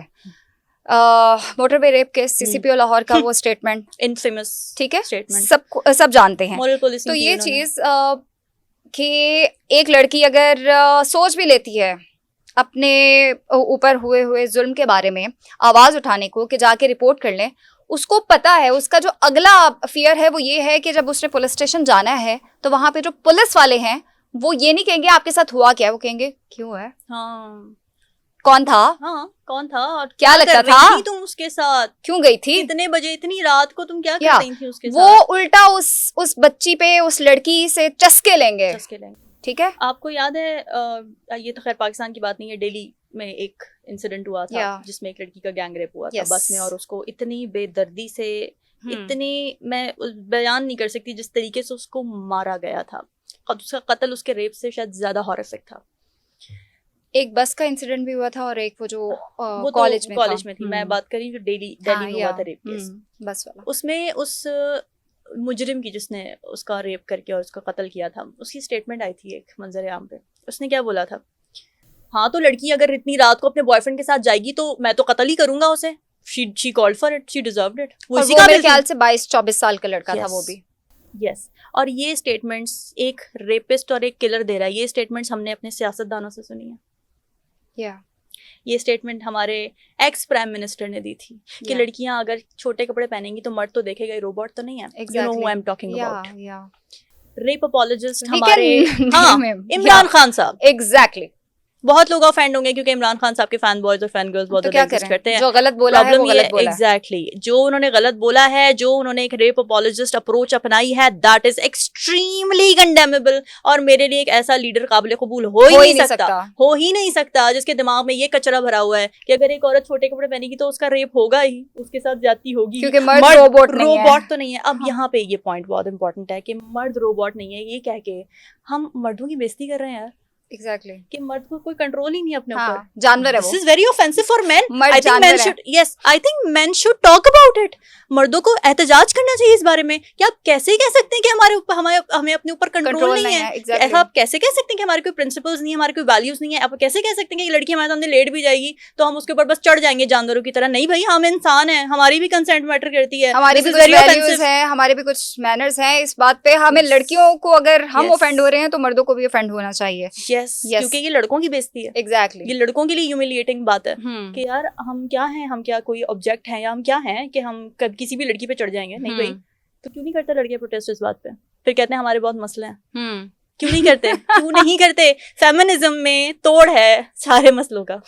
[SPEAKER 2] Motorway rape case, CCPO Lahore का वो स्टेटमेंट
[SPEAKER 1] इनफेमस,
[SPEAKER 2] ठीक है,
[SPEAKER 1] स्टेटमेंट
[SPEAKER 2] सब जानते हैं। तो ये चीज़ कि एक लड़की अगर सोच भी लेती है अपने ऊपर हुए जुल्म के बारे में आवाज उठाने को, कि जाके रिपोर्ट कर लें, उसको पता है उसका जो अगला फियर है वो ये है कि जब उसने पुलिस स्टेशन जाना है तो वहां पे जो पुलिस वाले हैं वो ये नहीं कहेंगे आपके साथ हुआ क्या, वो कहेंगे क्यों है,
[SPEAKER 1] हाँ
[SPEAKER 2] कौन था,
[SPEAKER 1] हाँ कौन था और
[SPEAKER 2] क्या लगता था,
[SPEAKER 1] तुम उसके साथ
[SPEAKER 2] क्यों गई थी,
[SPEAKER 1] इतने बजे इतनी रात को तुम क्या कर रही थी उसके साथ।
[SPEAKER 2] वो उल्टा उस बच्ची पे, उस लड़की से चस्के लेंगे। ठीक है,
[SPEAKER 1] आपको याद है ये तो खैर पाकिस्तान की बात नहीं है, दिल्ली में एक इंसिडेंट हुआ था जिसमें एक लड़की का गैंग रेप हुआ था बस में, और उसको इतनी बेदर्दी से, इतनी मैं बयान नहीं कर सकती जिस तरीके से उसको मारा गया था। उसका कत्ल उसके रेप से शायद ज्यादा हॉरिफिक था।
[SPEAKER 2] एक बस का इंसिडेंट भी हुआ था और एक वो जो कॉलेज
[SPEAKER 1] में थी। मैं बात कर रही हूँ जो दिल्ली में हुआ था रेप केस,
[SPEAKER 2] बस वाला।
[SPEAKER 1] उसमें उस मुजरिम की जिसने उसका रेप करके और उसका कत्ल किया था, उसकी स्टेटमेंट आई थी एक मंजर आम पे। उसने क्या बोला था, हाँ तो लड़की अगर इतनी रात को अपने बॉयफ्रेंड के साथ जाएगी तो मैं तो कत्ल ही करूंगा उसे। she called for it, she deserved it।
[SPEAKER 2] वो मेरे ख्याल से 22-24 साल का लड़का था वो भी।
[SPEAKER 1] यस, और ये स्टेटमेंट्स एक रेपिस्ट और एक किलर दे रहा है, ये स्टेटमेंट्स हमने अपने सियासतदानों से सुनी है। ये स्टेटमेंट हमारे एक्स प्राइम मिनिस्टर ने दी थी कि लड़कियां अगर छोटे कपड़े पहनेंगी तो मर्द तो देखेगा ही, रोबोट तो नहीं है। You know who I'm talking about। Rape apologist हमारे इमरान खान साहब।
[SPEAKER 2] एग्जैक्टली।
[SPEAKER 1] बहुत लोग ऑफेंड होंगे क्योंकि इमरान खान साहब के फैन बॉयज और फैन गर्ल्स बहुत ज्यादा एग्जिस्ट करते हैं।
[SPEAKER 2] जो गलत बोला है वो गलत बोला है।
[SPEAKER 1] एग्जैक्टली, जो उन्होंने गलत बोला है, जो उन्होंने एक रेप अपॉलजिस्ट अप्रोच अपनाई है, दैट इज एक्सट्रीमली कंडेमेबल। और मेरे लिए एक ऐसा लीडर काबिल कबूल हो ही नहीं सकता जिसके दिमाग में ये कचरा भरा हुआ है कि अगर एक औरत छोटे कपड़े पहनेगी तो उसका रेप होगा ही, उसके साथ ज्यादती होगी,
[SPEAKER 2] क्योंकि मर्द रोबोट
[SPEAKER 1] तो नहीं है। अब यहाँ पे ये पॉइंट बहुत इंपॉर्टेंट है कि मर्द रोबोट नहीं है, ये कह के हम मर्दों की बेइज्जती कर रहे हैं यार।
[SPEAKER 2] Exactly.
[SPEAKER 1] कि मर्द को कोई कंट्रोल ही नहीं अपने ऊपर।
[SPEAKER 2] जानवर है वो।
[SPEAKER 1] This is very offensive for men. I think men should talk about it. मर्दों को एहतजाज करना चाहिए इस बारे में कि आप कैसे कह सकते हैं कि हमें अपने ऊपर कंट्रोल नहीं है। ऐसा आप कैसे कह सकते हैं कि हमारे कोई प्रिंसिपल्स नहीं है, हमारे कोई वैल्यूज नहीं है। आप कैसे कह सकते हैं कि लड़की हमारे सामने लेट भी जाएगी तो हम उसके ऊपर बस चढ़ जाएंगे जानवरों की तरह। नहीं भाई, हम इंसान हैं, हमारी भी कंसेंट मैटर करती है,
[SPEAKER 2] हमारी भी कुछ वैल्यूज हैं, हमारे भी कुछ मैनर्स हैं। इस बात पे हमें लड़कियों को अगर हम ऑफेंड हो रहे हैं तो मर्दों को भी ऑफेंड होना चाहिए।
[SPEAKER 1] क्योंकि ये लड़कों की बेइज्जती है।
[SPEAKER 2] एग्जैक्टली,
[SPEAKER 1] ये लड़कों के लिए ह्यूमिलिएटिंग बात है कि यार हम क्या हैं, हम क्या कोई ऑब्जेक्ट हैं, या हम क्या हैं कि हम किसी भी लड़की पे चढ़ जाएंगे। नहीं भाई, तो क्यों नहीं करते लड़के प्रोटेस्ट इस बात पे? फिर कहते हैं हमारे बहुत मसले हैं। क्यों नहीं करते? क्यों नहीं करते? फेमिनिज्म में तोड़ है सारे मसलों का।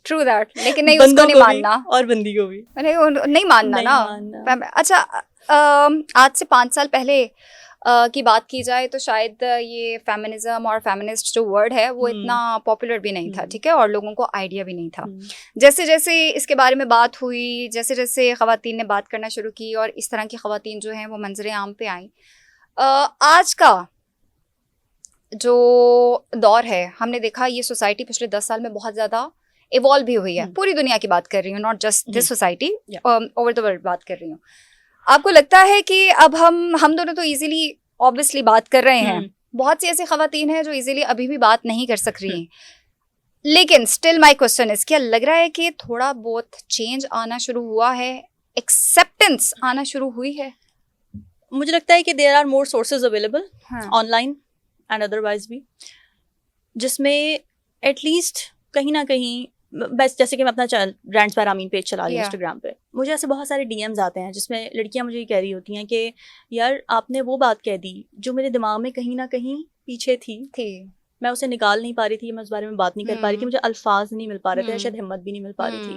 [SPEAKER 2] ट्रू दैट, लेकिन नहीं, उसको नहीं मानना
[SPEAKER 1] और बंदी को भी
[SPEAKER 2] नहीं मानना ना। अच्छा, आज से 5 साल पहले की बात की जाए तो शायद ये फेमिनिज्म और फेमिनिस्ट जो वर्ड है वो इतना पॉपुलर भी नहीं था, ठीक है, और लोगों को आइडिया भी नहीं था। जैसे जैसे इसके बारे में बात हुई, जैसे जैसे ख़वातीन ने बात करना शुरू की और इस तरह की ख़वातीन जो हैं वो मंजरे आम पे आई, आज का जो दौर है हमने देखा ये सोसाइटी पिछले 10 साल में बहुत ज़्यादा इवॉल्व भी हुई है। पूरी दुनिया की बात कर रही हूँ, not just this society, over the world बात कर रही हूँ। आपको लगता है कि अब हम दोनों तो इजीली ऑब्वियसली बात कर रहे हैं, बहुत सी ऐसी खवातीन हैं जो इजीली अभी भी बात नहीं कर सक रही हैं, लेकिन स्टिल माय क्वेश्चन इज, क्या लग रहा है कि थोड़ा बहुत चेंज आना शुरू हुआ है, एक्सेप्टेंस आना शुरू हुई है?
[SPEAKER 1] मुझे लगता है कि there are more sources available online and otherwise भी, जिसमें एटलीस्ट कहीं ना कहीं बस, जैसे कि मैं अपना रैंट्स बाय रामीन पेज चला रही हूँ इंस्टाग्राम पे, मुझे ऐसे बहुत सारे डीएम्स आते हैं जिसमें लड़कियां मुझे ये कह रही होती हैं कि यार आपने वो बात कह दी जो मेरे दिमाग में कहीं ना कहीं पीछे थी। मैं उसे निकाल नहीं पा रही थी, मैं उस बारे में बात नहीं कर पा रही थी, मुझे अल्फाज नहीं मिल पा रहे थे, शायद हिम्मत भी नहीं मिल पा रही थी।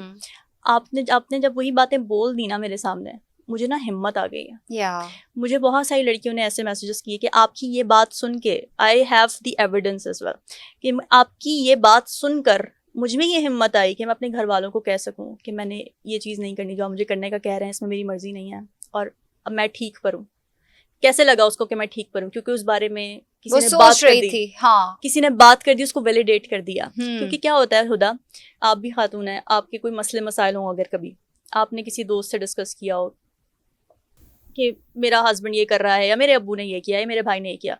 [SPEAKER 1] आपने जब वही बातें बोल दी ना मेरे सामने, मुझे ना हिम्मत आ गई है। मुझे बहुत सारी लड़कियों ने ऐसे मैसेजेस किए कि आपकी ये बात सुन के, I have the evidence as well, कि आपकी ये बात सुनकर मुझ में ये हिम्मत आई कि मैं अपने घर वालों को कह सकूं कि मैंने ये चीज़ नहीं करनी जो मुझे करने का कह रहे हैं, इसमें मेरी मर्जी नहीं है और अब मैं ठीक पर हूँ। कैसे लगा उसको कि मैं ठीक पर हूँ? क्योंकि उस बारे में किसी ने बात कर दी, किसी ने बात कर दी, उसको वैलिडेट कर दिया। क्योंकि क्या होता है हुदा, आप भी खातून है, आपके कोई मसले मसाइल हों, अगर कभी आपने किसी दोस्त से डिस्कस किया हो कि मेरा हस्बैंड ये कर रहा है या मेरे अब्बू ने ये किया या मेरे भाई ने ये किया,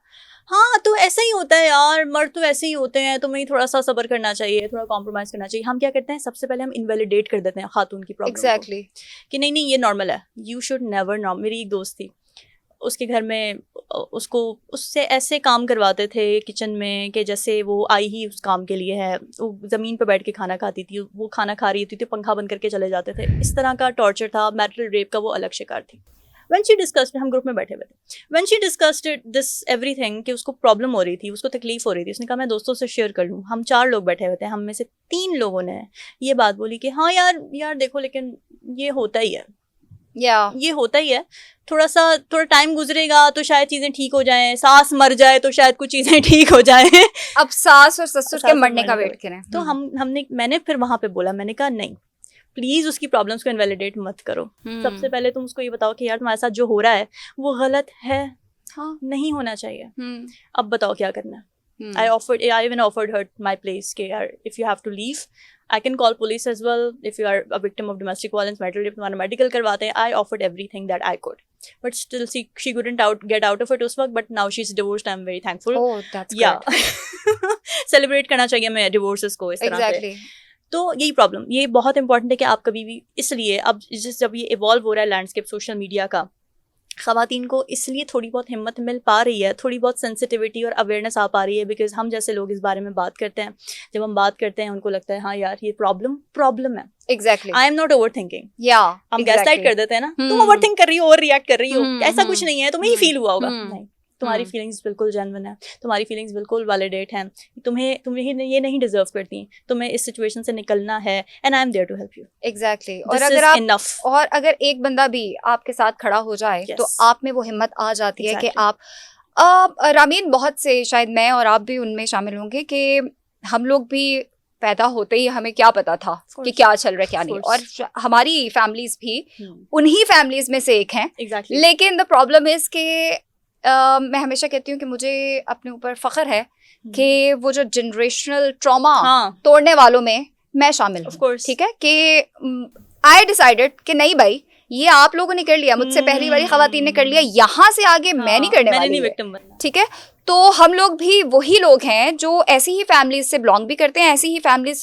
[SPEAKER 1] हाँ तो ऐसा ही होता है यार, मर्द तो ऐसे ही होते हैं, तुम्हें थोड़ा सा सब्र करना चाहिए, थोड़ा कॉम्प्रोमाइज करना चाहिए। हम क्या करते हैं, सबसे पहले हम इनवैलिडेट कर देते हैं खातून की प्रॉब्लम को, कि नहीं नहीं ये नॉर्मल है, यू शुड नेवर नॉर्मल। मेरी एक दोस्त थी, उसके घर में उससे ऐसे काम करवाते थे किचन में कि जैसे वो आई ही उस काम के लिए है, वो ज़मीन पर बैठ के खाना खाती थी, वो खाना खा रही थी पंखा बंद करके चले जाते थे। इस तरह का टॉर्चर था, मैरिटल रेप का वो अलग शिकार थी। When she discussed, हम ग्रुप में बैठे हुए थे, When she discussed this everything, कि उसको प्रॉब्लम हो रही थी, उसको तकलीफ हो रही थी, उसने कहा मैं दोस्तों से शेयर कर लूँ। हम 4 लोग बैठे हुए थे, हम में से 3 लोगों ने ये बात बोली कि हाँ यार देखो, लेकिन ये होता ही है, ये होता ही है, थोड़ा टाइम गुजरेगा तो शायद चीजें ठीक हो जाएं, सास मर जाए तो शायद कुछ चीजें ठीक हो जाएं।
[SPEAKER 2] अब सास और ससुर के मरने का वेट करें।
[SPEAKER 1] तो मैंने फिर वहां पे बोला, मैंने कहा नहीं, प्लीज उसकी प्रॉब्लम्स को इनवैलिडेट मत करो। सबसे पहले तुम उसको ये बताओ कि यार तुम्हारे साथ जो हो रहा है वो गलत है, नहीं होना चाहिए। अब बताओ क्या करना है। I even offered her my place कि यार if you have to leave, I can call police as well if you are a victim of domestic violence, marital rape, तुम्हारा medical करवाते हैं। I offered everything that I could, but still she couldn't get out of it उस वक्त, but now she's divorced. I'm very thankful.
[SPEAKER 2] Oh, that's good.
[SPEAKER 1] Celebrate करना चाहिए मैं divorces को इस तरह से। तो यही प्रॉब्लम, ये बहुत इंपॉर्टेंट है कि आप कभी भी, इसलिए अब जब ये इवॉल्व हो रहा है लैंडस्केप सोशल मीडिया का, ख़वातीन को इसलिए थोड़ी बहुत हिम्मत मिल पा रही है, थोड़ी बहुत सेंसिटिविटी और अवेयरनेस आ पा रही है, बिकॉज हम जैसे लोग इस बारे में बात करते हैं। जब हम बात करते हैं उनको लगता है हाँ यार ये प्रॉब्लम है।
[SPEAKER 2] Exactly,
[SPEAKER 1] I am not over thinking. हम गैसलाइट कर देते हैं ना, तुम ओवर थिंक कर रही हो, ओवर रिएक्ट कर रही हो, ऐसा कुछ नहीं है, तुम्हें ही फील हुआ होगा। नहीं, तुम्हारी फीलिंग्स बिल्कुल जेन्युइन है, तुम्हारी फीलिंग्स बिल्कुल वैलिडेट हैं, तुम्हें ये नहीं डिजर्व करती, तुम्हें इस सिचुएशन से निकलना है, and I am there to help you.
[SPEAKER 2] Exactly. और अगर एक बंदा भी आपके साथ खड़ा हो जाए तो आप में वो हिम्मत आ जाती है कि आप रामीन, बहुत से शायद मैं और आप भी उनमें शामिल होंगे कि हम लोग भी पैदा होते ही हमें क्या पता था कि क्या चल रहा है क्या नहीं, और हमारी फैमिलीज भी उन्हीं फैमिलीज में से एक हैं। लेकिन द प्रॉब्लम इज के मैं हमेशा कहती हूँ कि मुझे अपने ऊपर फख्र है कि वो जो जनरेशनल ट्रॉमा तोड़ने वालों में मैं शामिल हूँ। ठीक है कि आई डिसाइडेड कि नहीं भाई, ये आप लोगों ने कर लिया, मुझसे पहली वाली खवातीन ने कर लिया, यहाँ से आगे मैं नहीं करने वाली। ठीक है, तो हम लोग भी वही लोग हैं जो ऐसी ही फैमिलीज से बिलोंग भी करते हैं, ऐसी ही फैमिलीज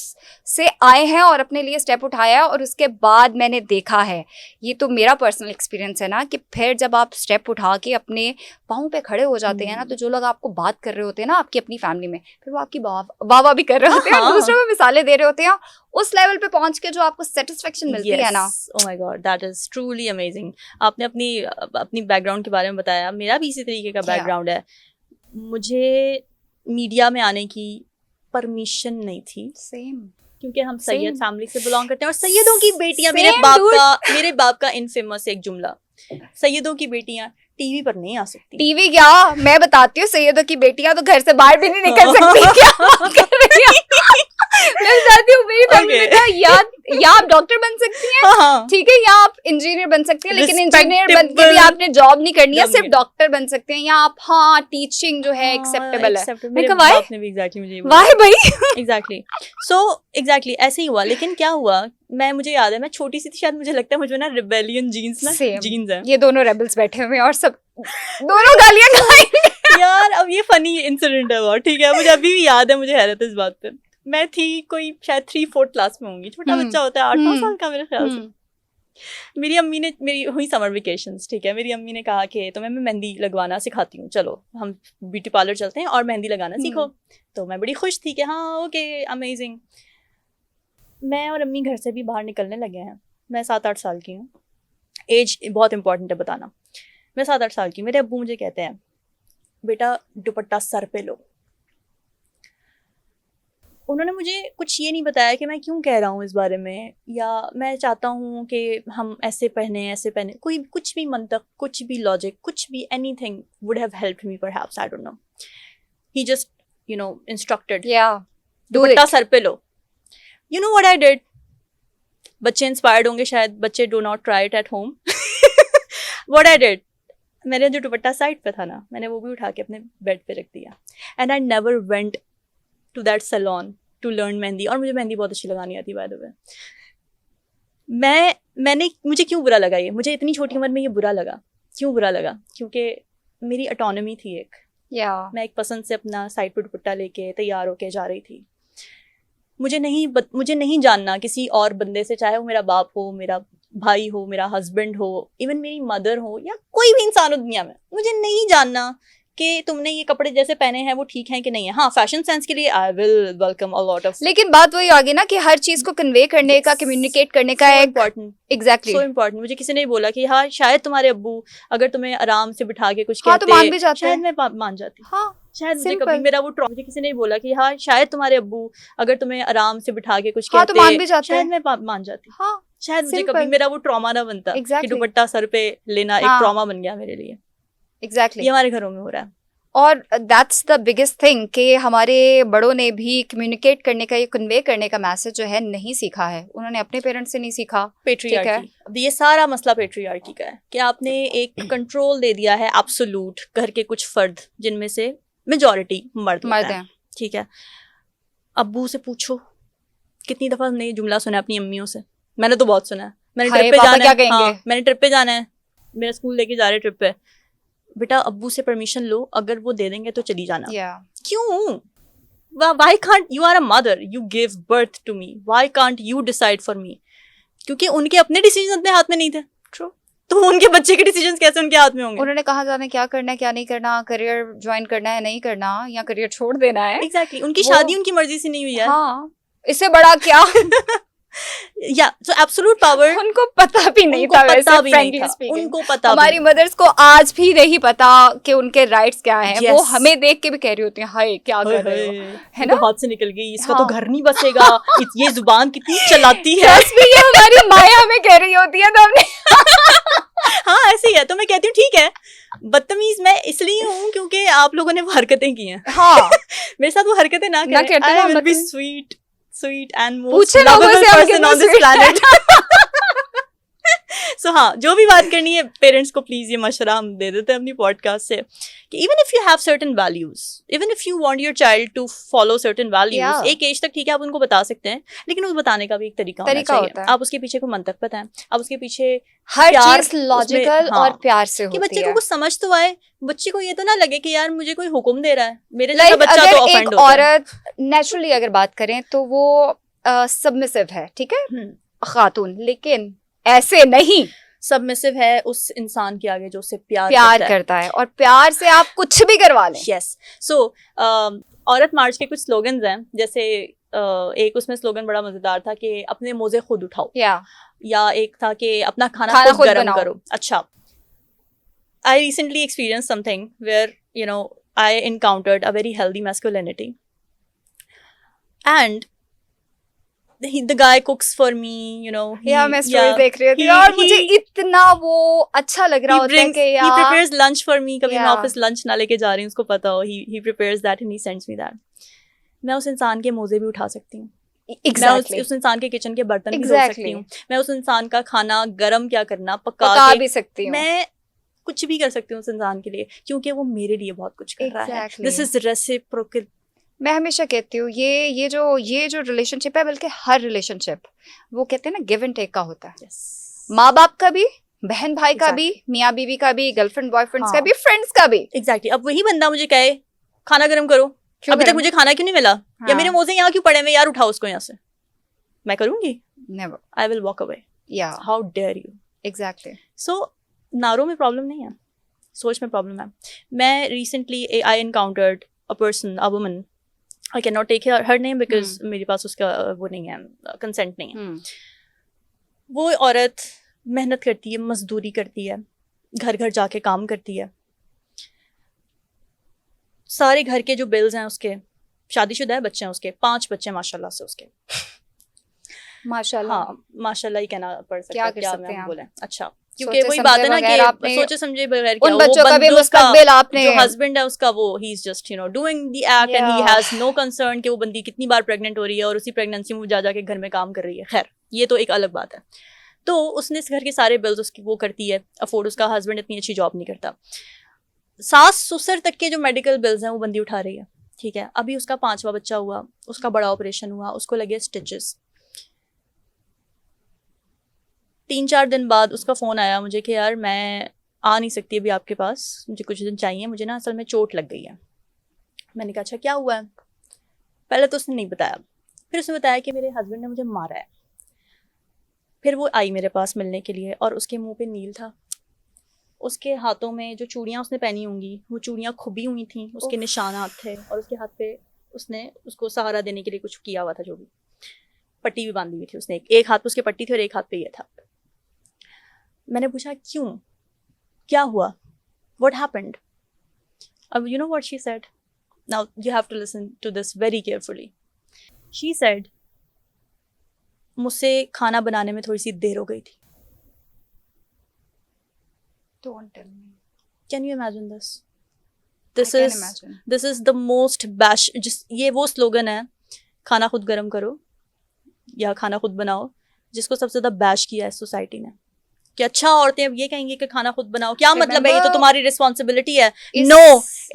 [SPEAKER 2] से आए हैं और अपने लिए स्टेप उठाया, और उसके बाद मैंने देखा है, ये तो मेरा पर्सनल एक्सपीरियंस है ना, कि फिर जब आप स्टेप उठा के अपने पाँव पे खड़े हो जाते हैं ना, तो जो लोग आपको बात कर रहे होते हैं ना आपकी अपनी फैमिली में, फिर वो आपकी वाह भी कर रहे होते हैं, दूसरों को मिसालें दे रहे होते हैं, उस लेवल पे पहुंच के जो आपको सेटिस्फेक्शन मिलती है ना,
[SPEAKER 1] oh my God, that is truly amazing. आपने अपनी बैकग्राउंड के बारे में बताया, मेरा भी इसी तरीके का बैकग्राउंड है। मुझे मीडिया में आने की परमिशन नहीं थी, क्योंकि हम सैयद फैमिली से बिलोंग करते हैं, और सैयदों की बेटियां, मेरे बाप का इनफेमस एक जुमला, सैयदों की बेटियां टीवी पर नहीं आ सकती।
[SPEAKER 2] टीवी क्या, मैं बताती हूँ, सैयदों की बेटियां तो घर से बाहर भी नहीं निकल सकती। क्या मैं बताती हूँ, मेरी फैमिली में था, या आप डॉक्टर बन सकती हैं, ठीक है, या आप इंजीनियर बन सकती हैं, लेकिन इंजीनियर बन के भी आपने जॉब नहीं करनी है, सिर्फ डॉक्टर बन सकते हैं, या आप टीचिंग जो है एक्सेप्टेबल है।
[SPEAKER 1] मेरे बाप ने भी एग्जैक्टली मुझे
[SPEAKER 2] वाह भाई,
[SPEAKER 1] एग्जैक्टली। सो एग्जैक्टली ऐसे ही हुआ। लेकिन क्या हुआ, मुझे याद है, मैं छोटी सी थी, शायद मुझे लगता है मुझे ना रिबेलियन जीन्स है,
[SPEAKER 2] ये दोनों रेबल्स बैठे हुए हैं और सब दोनों गालियां खाएंगे
[SPEAKER 1] यार। अब ये फनी इंसिडेंट है बहुत, ठीक है, मुझे अभी भी याद है, मुझे हैरत है इस बात पे। मैं थी कोई शायद 3-4 क्लास में होंगी, छोटा बच्चा होता है 8-9 साल का मेरे ख्याल से। मेरी अम्मी ने, मेरी हुई समर वेकेशंस, ठीक है, मेरी अम्मी ने कहा कि तुम्हें मैं मेहंदी लगवाना सिखाती हूँ, चलो हम ब्यूटी पार्लर चलते हैं और मेहंदी लगाना सीखो। तो मैं बड़ी खुश थी कि हाँ ओके अमेजिंग। मैं और अम्मी घर से भी बाहर निकलने लगे हैं। मैं 7-8 साल की हूँ, एज बहुत इंपॉर्टेंट है बताना। मैं 7-8 साल की, मेरे अब्बू मुझे कहते हैं बेटा दुपट्टा सर पे लो। उन्होंने मुझे कुछ ये नहीं बताया कि मैं क्यों कह रहा हूँ इस बारे में, या मैं चाहता हूँ कि हम ऐसे पहने, कोई कुछ भी मंतक, कुछ भी लॉजिक, कुछ भी anything would have helped me perhaps, I don't know. He just instructed, dupatta सर पे लो। You know what I did? बच्चे इंस्पायर्ड होंगे शायद, बच्चे do not try it at home. What I did, मैंने जो दुपट्टा साइड पे था ना, मैंने वो भी उठा के अपने बेड पे रख दिया। And I never went to that salon to learn mehndi. और मुझे मेहंदी बहुत अच्छी लगानी आती, बाय द वे। मैंने मुझे क्यों बुरा लगा ये, मुझे इतनी छोटी उम्र में ये बुरा लगा, क्यों बुरा लगा? क्योंकि मेरी ऑटोनॉमी थी एक, मैं एक पसंद से अपना साइड पे दुपट्टा लेके तैयार होके जा रही थी। मुझे नहीं जानना किसी और बंदे से, चाहे वो मेरा बाप हो, मेरा भाई हो, मेरा हस्बैंड हो, इवन मेरी मदर हो, या कोई भी इंसान हो दुनिया में, मुझे नहीं जानना कि तुमने ये कपड़े जैसे पहने हैं वो ठीक हैं कि नहीं है। हाँ, फैशन सेंस के लिए I will welcome a lot of,
[SPEAKER 2] लेकिन बात वही आ गई ना कि हर चीज को कन्वे करने का, कम्युनिकेट करने का एक
[SPEAKER 1] इम्पोर्टेंट,
[SPEAKER 2] एग्जैक्टली
[SPEAKER 1] सो इम्पोर्टेंट। मुझे किसी ने बोला कि हाँ शायद तुम्हारे अब्बू अगर तुम्हें आराम से बिठा के कुछ कहते,
[SPEAKER 2] तो मान भी जाते,
[SPEAKER 1] शायद मैं मान जाती।
[SPEAKER 2] हाँ,
[SPEAKER 1] शायद मुझे कभी मेरा वो मुझे किसी ने बोला कि हाँ शायद तुम्हारे अब्बू अगर तुम्हें आराम से बिठा के कुछ कहते,
[SPEAKER 2] तो मान भी जाते,
[SPEAKER 1] शायद मैं मान जाती।
[SPEAKER 2] हाँ,
[SPEAKER 1] शायद मुझे कभी मेरा वो ट्रॉमा ना बनता कि दुपट्टा सर पे लेना एक ट्रॉमा बन गया मेरे लिए।
[SPEAKER 2] एग्जैक्टली,
[SPEAKER 1] ये हमारे घरों में हो रहा है।
[SPEAKER 2] और दैट्स द बिगेस्ट थिंग कि हमारे बड़ों ने भी कम्युनिकेट करने का, ये कन्वे करने का मैसेज जो है नहीं सीखा है, उन्होंने अपने पेरेंट्स से नहीं सीखा।
[SPEAKER 1] पेट्रियार्की, अब ये सारा मसला पेट्रियार्की का है कि आपने एक कंट्रोल दे दिया है एब्सोल्यूट, घर के कुछ फर्द जिनमें से मेजॉरिटी मर्द हैं, ठीक है। अब्बू से पूछो कितनी दफा हमने ये जुमला सुना है अपनी अम्मियों से, मैंने तो बहुत सुना है। मैंने ट्रिप पे जाना है, हाँ, मैंने ट्रिप पे जाना है, मेरा स्कूल लेके जा रहे ट्रिप पे, बेटा अब्बू से परमिशन लो, अगर वो दे देंगे तो चली जाना। क्यों? Why can't you are a mother, you gave birth to me, why can't you decide for me? क्योंकि उनके अपने डिसीजन अपने हाथ में नहीं थे। True. तो उनके बच्चे के डिसीजन कैसे उनके हाथ में होंगे?
[SPEAKER 2] उन्होंने कहा जाने क्या करना है, क्या नहीं करना, करियर ज्वाइन करना है, नहीं करना, या करियर छोड़ देना है।
[SPEAKER 1] Exactly. उनकी शादी उनकी मर्जी से नहीं हुई है।
[SPEAKER 2] हाँ, इससे बड़ा क्या?
[SPEAKER 1] या सो एब्सोल्यूट पावर
[SPEAKER 2] उनको पता भी नहीं था, वैसे फ्रैंकली स्पीकिंग
[SPEAKER 1] उनको पता,
[SPEAKER 2] हमारी मदर्स को आज भी नहीं पता कि उनके राइट्स क्या हैं। वो हमें देख के भी कह रही होती हैं हाय क्या कर रहे हो, है ना,
[SPEAKER 1] हाथ से निकल गई, इसका तो घर नहीं बसेगा, ये जुबान कितनी चलाती है।
[SPEAKER 2] ये हमारी माया हमें कह रही होती है, तो हमने
[SPEAKER 1] हाँ ऐसे ही है। तो मैं कहती हूँ ठीक है, बदतमीज मैं इसलिए हूँ क्योंकि आप लोगों ने वो हरकतें की हैं।
[SPEAKER 2] हाँ,
[SPEAKER 1] मेरे साथ वो हरकतें ना करें। I will be sweet and most
[SPEAKER 2] पूछे लोगों
[SPEAKER 1] lovable
[SPEAKER 2] से
[SPEAKER 1] person on this planet. So हाँ, जो भी बात करनी है पेरेंट्स को प्लीज ये मशवरा हम दे देते हैं अपनी पॉडकास्ट से कि even if you have certain values, even if you want your child to follow certain values, एक एज तक ठीक है आप उनको बता सकते हैं, लेकिन उस बताने का भी एक तरीका होना चाहिए। आप उसके पीछे को मंतक बताएं, आप उसके पीछे
[SPEAKER 2] हर चीज लॉजिकल और प्यार से होती है,
[SPEAKER 1] कि बच्चे को कुछ समझ तो आए, बच्चे को ये तो ना लगे कि यार मुझे कोई हुक्म दे रहा है, मेरे जैसा बच्चा तो ऑफेंड होता है।
[SPEAKER 2] औरत नेचुरली अगर बात करें तो वो सबमिसिव है, ठीक है, खातून, लेकिन ऐसे नहीं।
[SPEAKER 1] सबमिसिव है उस इंसान के आगे जो उससे
[SPEAKER 2] प्यार करता है, और प्यार से आप कुछ भी करवा लें।
[SPEAKER 1] यस, सो औरत मार्च के कुछ स्लोगन्स हैं, जैसे एक उसमें स्लोगन बड़ा मजेदार था कि अपने मोजे खुद उठाओ, या एक था कि अपना खाना खुद गरम करो। अच्छा, I recently experienced something where I encountered a very healthy masculinity and the guy cooks for me,
[SPEAKER 2] मैं स्टोरी देख रही थी और मुझे इतना वो अच्छा लग रहा होता है कि यार
[SPEAKER 1] he prepares lunch for me, कभी मैं ऑफिस लंच ना लेके जा रही हूँ उसको पता हो, he prepares that and he sends me that। मैं उस इंसान के मोजे भी उठा सकती हूँ, मैं उस इंसान के किचन के बर्तन भी धो सकती हूँ, मैं उस इंसान का खाना गरम क्या करना पका
[SPEAKER 2] भी सकती हूँ,
[SPEAKER 1] मैं कुछ भी कर सकती हूँ उस इंसान के लिए, क्योंकि वो मेरे लिए बहुत कुछ कर रहा है। This is reciprocal.
[SPEAKER 2] मैं हमेशा कहती हूँ ये जो रिलेशनशिप है, बल्कि हर रिलेशनशिप वो कहते हैं ना गिव एंड टेक का होता है। माँ बाप का भी, बहन भाई का भी, मियाँ बीवी का भी, गर्लफ्रेंड बॉयफ्रेंड्स का भी, फ्रेंड्स का भी।
[SPEAKER 1] एग्जैक्टली। अब वही बंदा मुझे कहे खाना गर्म करो, अभी तक मुझे खाना क्यों नहीं मिला, या मेरे मोजे यहाँ क्यों पड़े हैं, यार उठाओ उसको यहाँ से, मैं करूंगी?
[SPEAKER 2] Never,
[SPEAKER 1] I will walk away.
[SPEAKER 2] Yeah.
[SPEAKER 1] How dare you?
[SPEAKER 2] Exactly.
[SPEAKER 1] So नारों में प्रॉब्लम नहीं है, सोच में प्रॉब्लम है. मैं recently I encountered a person, a woman. I cannot take her name because मेरे पास उसका वो नहीं है, consent नहीं है. वो औरत मेहनत करती है, मजदूरी करती है, घर घर जाके काम करती है. सारे घर के जो बिल्स हैं उसके, शादीशुदा है, बच्चे हैं उसके, 5 बच्चे माशाल्लाह से उसके.
[SPEAKER 2] माशाल्लाह.
[SPEAKER 1] हाँ, माशाल्लाह ही कहना पड़ सकता
[SPEAKER 2] क्या
[SPEAKER 1] है,
[SPEAKER 2] कर
[SPEAKER 1] क्या
[SPEAKER 2] सकते हैं
[SPEAKER 1] मैं
[SPEAKER 2] आप?
[SPEAKER 1] बोले. अच्छा, क्योंकि वही
[SPEAKER 2] सोचे
[SPEAKER 1] बात है ना
[SPEAKER 2] समझे बगैर
[SPEAKER 1] कि
[SPEAKER 2] आपने
[SPEAKER 1] सोचे समझे बगैर क्या,
[SPEAKER 2] उन
[SPEAKER 1] वो
[SPEAKER 2] बच्चों का भी
[SPEAKER 1] बंदूक
[SPEAKER 2] मुस्तकबिल आपने,
[SPEAKER 1] जो हस्बैंड है उसका, वो he is just doing the act and he has no concern कि वो बंदी कितनी बार प्रेग्नेंट हो रही है और उसी प्रेगनेंसी में वो जा के घर में काम कर रही है. खैर, ये तो एक अलग बात है. तो उसने इस घर के सारे बिल्स उसकी वो करती है अफोर्ड. उसका हस्बैंड इतनी अच्छी जॉब नहीं करता. सास ससुर तक के जो मेडिकल बिल्स हैं वो बंदी उठा रही है. ठीक है, अभी उसका 5वां बच्चा हुआ, उसका बड़ा ऑपरेशन हुआ, उसको लगे स्टिचेस. 3-4 दिन बाद उसका फ़ोन आया मुझे कि यार मैं आ नहीं सकती अभी आपके पास, मुझे कुछ दिन चाहिए, मुझे ना असल में चोट लग गई है. मैंने कहा अच्छा क्या हुआ है? पहले तो उसने नहीं बताया, फिर उसने बताया कि मेरे हस्बैंड ने मुझे मारा है. फिर वो आई मेरे पास मिलने के लिए और उसके मुंह पे नील था. उसके हाथों में जो चूड़ियाँ उसने पहनी होंगी वो चूड़ियाँ खुबी हुई थी, उसके निशानात थे, और उसके हाथ पे उसने उसको सहारा देने के लिए कुछ किया हुआ था, जो भी पट्टी भी बांधी हुई थी उसने. एक हाथ पे उसकी पट्टी थी और एक हाथ पे ये था. मैंने पूछा क्यों, क्या हुआ, what happened? अब you know what she said? Now you have to listen to this very carefully. She said, मुझसे खाना बनाने में थोड़ी सी देर हो गई थी.
[SPEAKER 2] Don't tell me.
[SPEAKER 1] Can you imagine this?
[SPEAKER 2] I can imagine.
[SPEAKER 1] This is the most bash. ये वो स्लोगन है, खाना खुद गरम करो या खाना खुद बनाओ, जिसको सबसे ज्यादा बैश किया है सोसाइटी ने. कि अच्छा औरतें अब ये कहेंगी कि खाना खुद बनाओ, क्या मतलब है, ये तो तुम्हारी रिस्पॉन्सिबिलिटी है. No,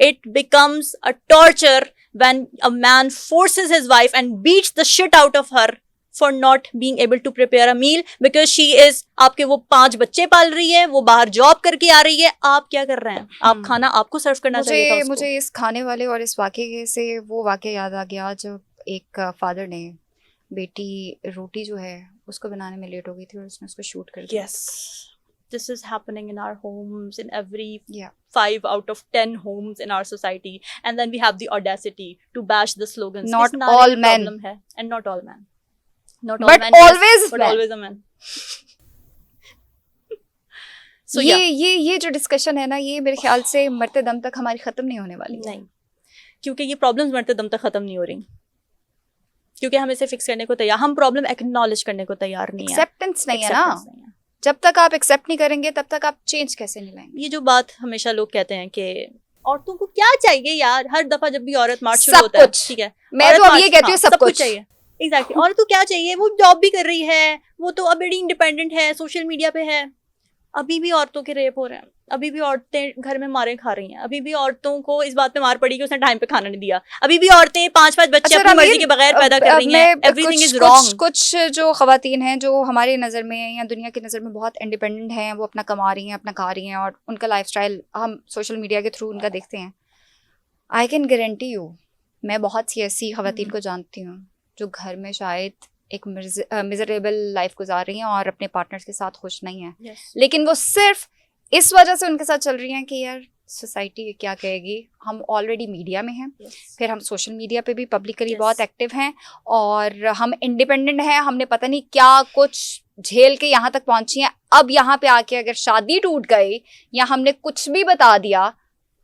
[SPEAKER 1] it becomes a torture when a man forces his wife and beats the shit out of her for not being able to prepare a meal because she is, आपके वो 5 बच्चे पाल रही है, वो बाहर जॉब करके आ रही है, आप क्या कर रहे हैं? आप खाना आपको सर्व करना चाहिए था उसको.
[SPEAKER 2] मुझे इस खाने वाले और इस वाक़े से वो वाक़या याद आ गया जब एक फादर ने बेटी रोटी जो है उसको बनाने में लेट हो गई थी और उसने उसको शूट कर दिया.
[SPEAKER 1] Yes, this is happening in our homes, in every 5 out of 10 homes in our society, and then we have the audacity to bash the slogans.
[SPEAKER 2] Not all men,
[SPEAKER 1] and not all men, not
[SPEAKER 2] all men, but
[SPEAKER 1] always a man.
[SPEAKER 2] So ये जो discussion है ना, ये मेरे ख्याल से मरते दम तक हमारी खत्म नहीं होने वाली.
[SPEAKER 1] नहीं, क्योंकि ये प्रॉब्लम्स मरते दम तक खत्म नहीं हो रही, क्योंकि हम इसे फिक्स करने को तैयार, हम प्रॉब्लम एक्नॉलेज करने को तैयार नहीं है.
[SPEAKER 2] एक्सेप्टेंस नहीं है ना. जब तक आप एक्सेप्ट नहीं करेंगे तब तक आप चेंज कैसे नहीं लाएंगे.
[SPEAKER 1] ये जो बात हमेशा लोग कहते हैं कि औरतों को क्या चाहिए यार, हर दफा जब भी औरत मार्च शुरू होता है, ठीक है,
[SPEAKER 2] मैं तो अब ये कहती हूँ सब कुछ
[SPEAKER 1] चाहिए. एग्जैक्टली, औरत को क्या चाहिए, वो जॉब भी कर रही है, वो तो अब बड़ी इंडिपेंडेंट है, सोशल मीडिया पे है. अभी भी औरतों के रेप हो रहे हैं, अभी भी औरतें घर में मारे खा रही हैं, अभी भी औरतों को इस बात पे मार पड़ी कि उसने टाइम पे खाना नहीं दिया, अभी भी औरतें 5-5 बच्चे अपनी मर्जी के बगैर पैदा कर रही हैं. Everything is wrong.
[SPEAKER 2] कुछ जो खवातीन हैं जो हमारे नज़र में या दुनिया की नज़र में बहुत इंडिपेंडेंट हैं, वो अपना कमा रही हैं, अपना खा रही हैं, और उनका लाइफस्टाइल हम सोशल मीडिया के थ्रू उनका देखते हैं. आई कैन गारंटी यू, मैं बहुत सी ऐसी खवातीन को जानती हूँ जो घर में शायद एक मिजरेबल लाइफ गुजार रही हैं और अपने पार्टनर्स के साथ खुश नहीं हैं. लेकिन वो सिर्फ इस वजह से उनके साथ चल रही हैं कि यार सोसाइटी क्या कहेगी. हम ऑलरेडी मीडिया में हैं, फिर हम सोशल मीडिया पे भी पब्लिकली बहुत एक्टिव हैं, और हम इंडिपेंडेंट हैं, हमने पता नहीं क्या कुछ झेल के यहाँ तक पहुंची हैं. अब यहाँ पे आके अगर शादी टूट गई या हमने कुछ भी बता दिया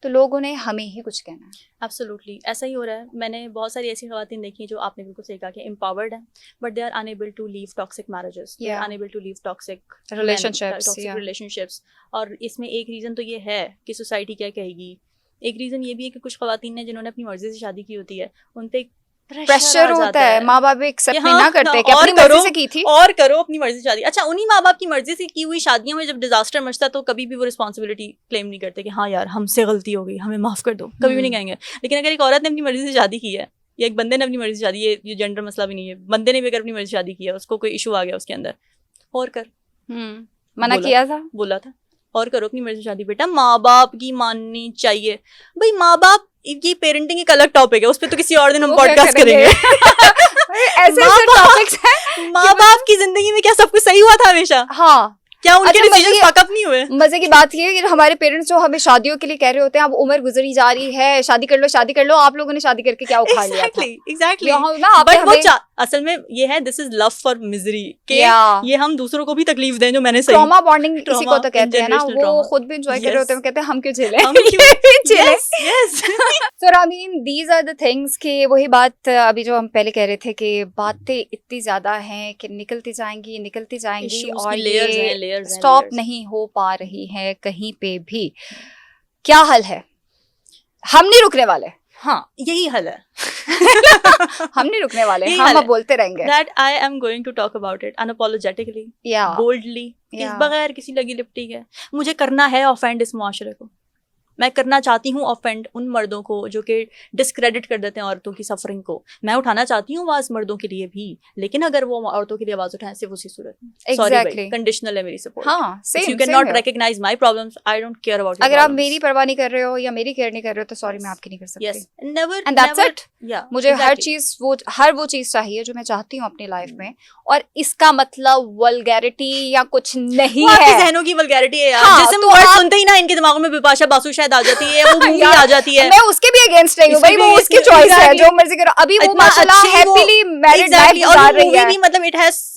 [SPEAKER 2] तो लोगों ने हमें ही कुछ कहना है.
[SPEAKER 1] एब्सोल्युटली ऐसा ही हो रहा है. मैंने बहुत सारी ऐसी खवातीन देखी जो आपने बिल्कुल सही कहा कि एम्पावर्ड हैं, but they are unable to leave toxic marriages, they are unable to leave toxic relationships. और इसमें एक रीज़न तो ये है कि सोसाइटी क्या कहेगी. एक रीज़न ये भी है कि कुछ खवातीन ने जिन्होंने अपनी मर्जी से शादी की होती है, उन पे
[SPEAKER 2] प्रेशर होता है, माँ बाप एक्सेप्ट नहीं ना करते कि अपनी मर्जी से की थी,
[SPEAKER 1] और करो अपनी मर्जी से शादी. अच्छा, उन्हीं माँ बाप की मर्जी से की हुई शादियों में जब डिजास्टर मचता तो कभी भी वो रिस्पॉन्सिबिलिटी क्लेम नहीं करते कि हाँ यार हमसे गलती हो गई, हमें माफ कर दो, कभी भी नहीं कहेंगे. लेकिन अगर एक औरत ने अपनी मर्जी से शादी की है या एक बंदे ने अपनी मर्जी से शादी, ये जेंडर मसला भी नहीं है, बंदे ने भी अगर अपनी मर्जी से शादी की है, उसको कोई इशू आ गया उसके अंदर, और कर,
[SPEAKER 2] मना किया था,
[SPEAKER 1] बोला था और करो अपनी मर्जी से शादी. बेटा माँ बाप की माननी चाहिए भाई. माँ बाप, ये पेरेंटिंग एक अलग टॉपिक है, उस पर तो किसी और दिन हम पॉडकास्ट करेंगे.
[SPEAKER 2] ऐसे टॉपिक्स हैं।
[SPEAKER 1] माँ बाप की जिंदगी में क्या सब कुछ सही हुआ था हमेशा?
[SPEAKER 2] हाँ,
[SPEAKER 1] क्या उनके
[SPEAKER 2] अच्छा,
[SPEAKER 1] डिसीजंस फक अप नहीं हुए?
[SPEAKER 2] मजे की बात ये है कि हमारे पेरेंट्स जो हमें शादियों के लिए कह रहे होते हैं, अब उम्र गुजरी जा रही है, शादी कर लो, आप लोगों ने शादी करके क्या उखाड़ लिया था?
[SPEAKER 1] एग्जैक्टली
[SPEAKER 2] यहाँ ना आपने
[SPEAKER 1] बट वो
[SPEAKER 2] हमें
[SPEAKER 1] असल में ये है, this is love for misery के
[SPEAKER 2] Yeah.
[SPEAKER 1] ये हम दूसरों को भी तकलीफ दें, जो मैंने सही
[SPEAKER 2] ट्रॉमा बॉन्डिंग इसी को
[SPEAKER 1] Trauma,
[SPEAKER 2] तो कहते हैं ना,
[SPEAKER 1] intergenerational
[SPEAKER 2] वो
[SPEAKER 1] trauma.
[SPEAKER 2] खुद भी एंजॉय कर रहे
[SPEAKER 1] Yes.
[SPEAKER 2] होते हैं, कहते हैं हम क्यों झेलें,
[SPEAKER 1] हम क्यों-
[SPEAKER 2] ये भी झेलें।
[SPEAKER 1] yes yes
[SPEAKER 2] So I mean these are the things कि वही बात अभी जो हम पहले कह रहे थे कि बातें इतनी ज्यादा हैं कि निकलती जाएंगी
[SPEAKER 1] Issues
[SPEAKER 2] और
[SPEAKER 1] की layers हैं,
[SPEAKER 2] ये
[SPEAKER 1] layers हैं,
[SPEAKER 2] स्टॉप
[SPEAKER 1] layers.
[SPEAKER 2] नहीं हो पा रही है कहीं पे भी। क्या हल है? हम नहीं रुकने वाले,
[SPEAKER 1] हाँ यही हल है।
[SPEAKER 2] हम नहीं रुकने वाले,
[SPEAKER 1] यही
[SPEAKER 2] हम
[SPEAKER 1] हल
[SPEAKER 2] अब
[SPEAKER 1] है।
[SPEAKER 2] बोलते रहेंगे।
[SPEAKER 1] That I am going to talk about it unapologetically,
[SPEAKER 2] Yeah.
[SPEAKER 1] boldly,
[SPEAKER 2] Yeah.
[SPEAKER 1] बगैर किसी लगी लिपटी के। मुझे करना है ऑफेंड इस मुआशरे को। मैं करना चाहती हूँ ऑफेंड उन मर्दों को जो कि डिस्क्रेडिट कर देते हैं औरतों की सफरिंग को। मैं उठाना चाहती हूँ आवाज मर्दों के लिए भी, लेकिन अगर वो औरतों के लिए आवाज उठाएं सिर्फ उसी सूरत में,
[SPEAKER 2] Exactly.
[SPEAKER 1] कंडीशनल है मेरी सपोर्ट।
[SPEAKER 2] हाँ,
[SPEAKER 1] If you
[SPEAKER 2] same
[SPEAKER 1] cannot
[SPEAKER 2] here.
[SPEAKER 1] recognize my problems, I don't care about your
[SPEAKER 2] अगर आप
[SPEAKER 1] problems.
[SPEAKER 2] मेरी परवाह नहीं कर रहे हो या मेरी केयर नहीं कर रहे हो तो सॉरी, मैं आपकी नहीं कर सकती।
[SPEAKER 1] Yes, never,
[SPEAKER 2] And that's
[SPEAKER 1] never,
[SPEAKER 2] it.
[SPEAKER 1] yeah,
[SPEAKER 2] मुझे हर
[SPEAKER 1] exactly.
[SPEAKER 2] चीज हर वो चीज चाहिए जो मैं चाहती हूँ अपनी लाइफ में, और इसका मतलब वल्गैरिटी या कुछ नहीं
[SPEAKER 1] वो आपकी
[SPEAKER 2] है।
[SPEAKER 1] जहनों की वल्गैरिटी है यार।
[SPEAKER 2] हाँ,
[SPEAKER 1] जैसे
[SPEAKER 2] तो
[SPEAKER 1] वर्ड
[SPEAKER 2] आप-
[SPEAKER 1] सुनते ही ना इनके दिमागों में बिपाशा बासु शायद आ जाती है, वो मूवी
[SPEAKER 2] यार,
[SPEAKER 1] आ जाती है।
[SPEAKER 2] मैं उसके भी अगेंस्ट नहीं हूँ भाई,
[SPEAKER 1] इसमें
[SPEAKER 2] वो
[SPEAKER 1] भी
[SPEAKER 2] उसकी
[SPEAKER 1] इसमें
[SPEAKER 2] चॉइस है,
[SPEAKER 1] exactly.
[SPEAKER 2] जो मर्जी करो। अभी वो
[SPEAKER 1] इतना
[SPEAKER 2] माशाल्लाह
[SPEAKER 1] अच्छी वो-
[SPEAKER 2] हैप्पीली मैरिड लाइफ
[SPEAKER 1] Exactly, और
[SPEAKER 2] गुजार
[SPEAKER 1] वो
[SPEAKER 2] रही
[SPEAKER 1] मूवी
[SPEAKER 2] है।
[SPEAKER 1] भी मतलब इट हैज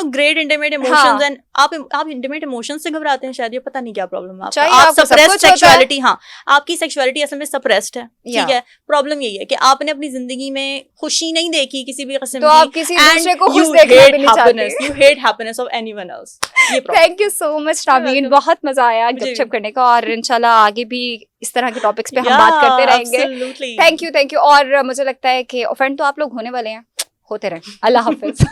[SPEAKER 1] ग्रेट इंटीमेट
[SPEAKER 2] हाँ.
[SPEAKER 1] इमोशंस एंड आप इंटीमेट इमोशंस से घबराते हैं शायद, ये पता नहीं क्या प्रॉब्लम है
[SPEAKER 2] चाहिए
[SPEAKER 1] आपको। आप
[SPEAKER 2] आपको सब
[SPEAKER 1] सप्रेस्ड
[SPEAKER 2] कुछ होता है।
[SPEAKER 1] सेक्सुअलिटी, हाँ आपकी सेक्सुअलिटी असल में सप्रेस्ड है,
[SPEAKER 2] Yeah.
[SPEAKER 1] ठीक है। प्रॉब्लम यही है कि आपने अपनी जिंदगी में खुशी नहीं देखी किसी भी किस्म
[SPEAKER 2] तो
[SPEAKER 1] की,
[SPEAKER 2] आप किसी
[SPEAKER 1] and
[SPEAKER 2] दूसरे को
[SPEAKER 1] you
[SPEAKER 2] खुश देखना
[SPEAKER 1] hate
[SPEAKER 2] भी नहीं
[SPEAKER 1] happiness,
[SPEAKER 2] चाहते।
[SPEAKER 1] you hate happiness of anyone else. ये problem.
[SPEAKER 2] Thank you so much Ramin,
[SPEAKER 1] welcome.
[SPEAKER 2] बहुत मजा आया
[SPEAKER 1] मुझे
[SPEAKER 2] गपशप
[SPEAKER 1] भी।
[SPEAKER 2] करने का, और इंशाल्लाह आगे भी इस तरह के टॉपिक्स पे हम
[SPEAKER 1] Yeah,
[SPEAKER 2] बात करते रहेंगे।
[SPEAKER 1] absolutely.
[SPEAKER 2] Thank you. और मुझे लगता है कि ऑफेंड तो आप लोग होने वाले हैं, होते रहे। अल्लाह हाफिज।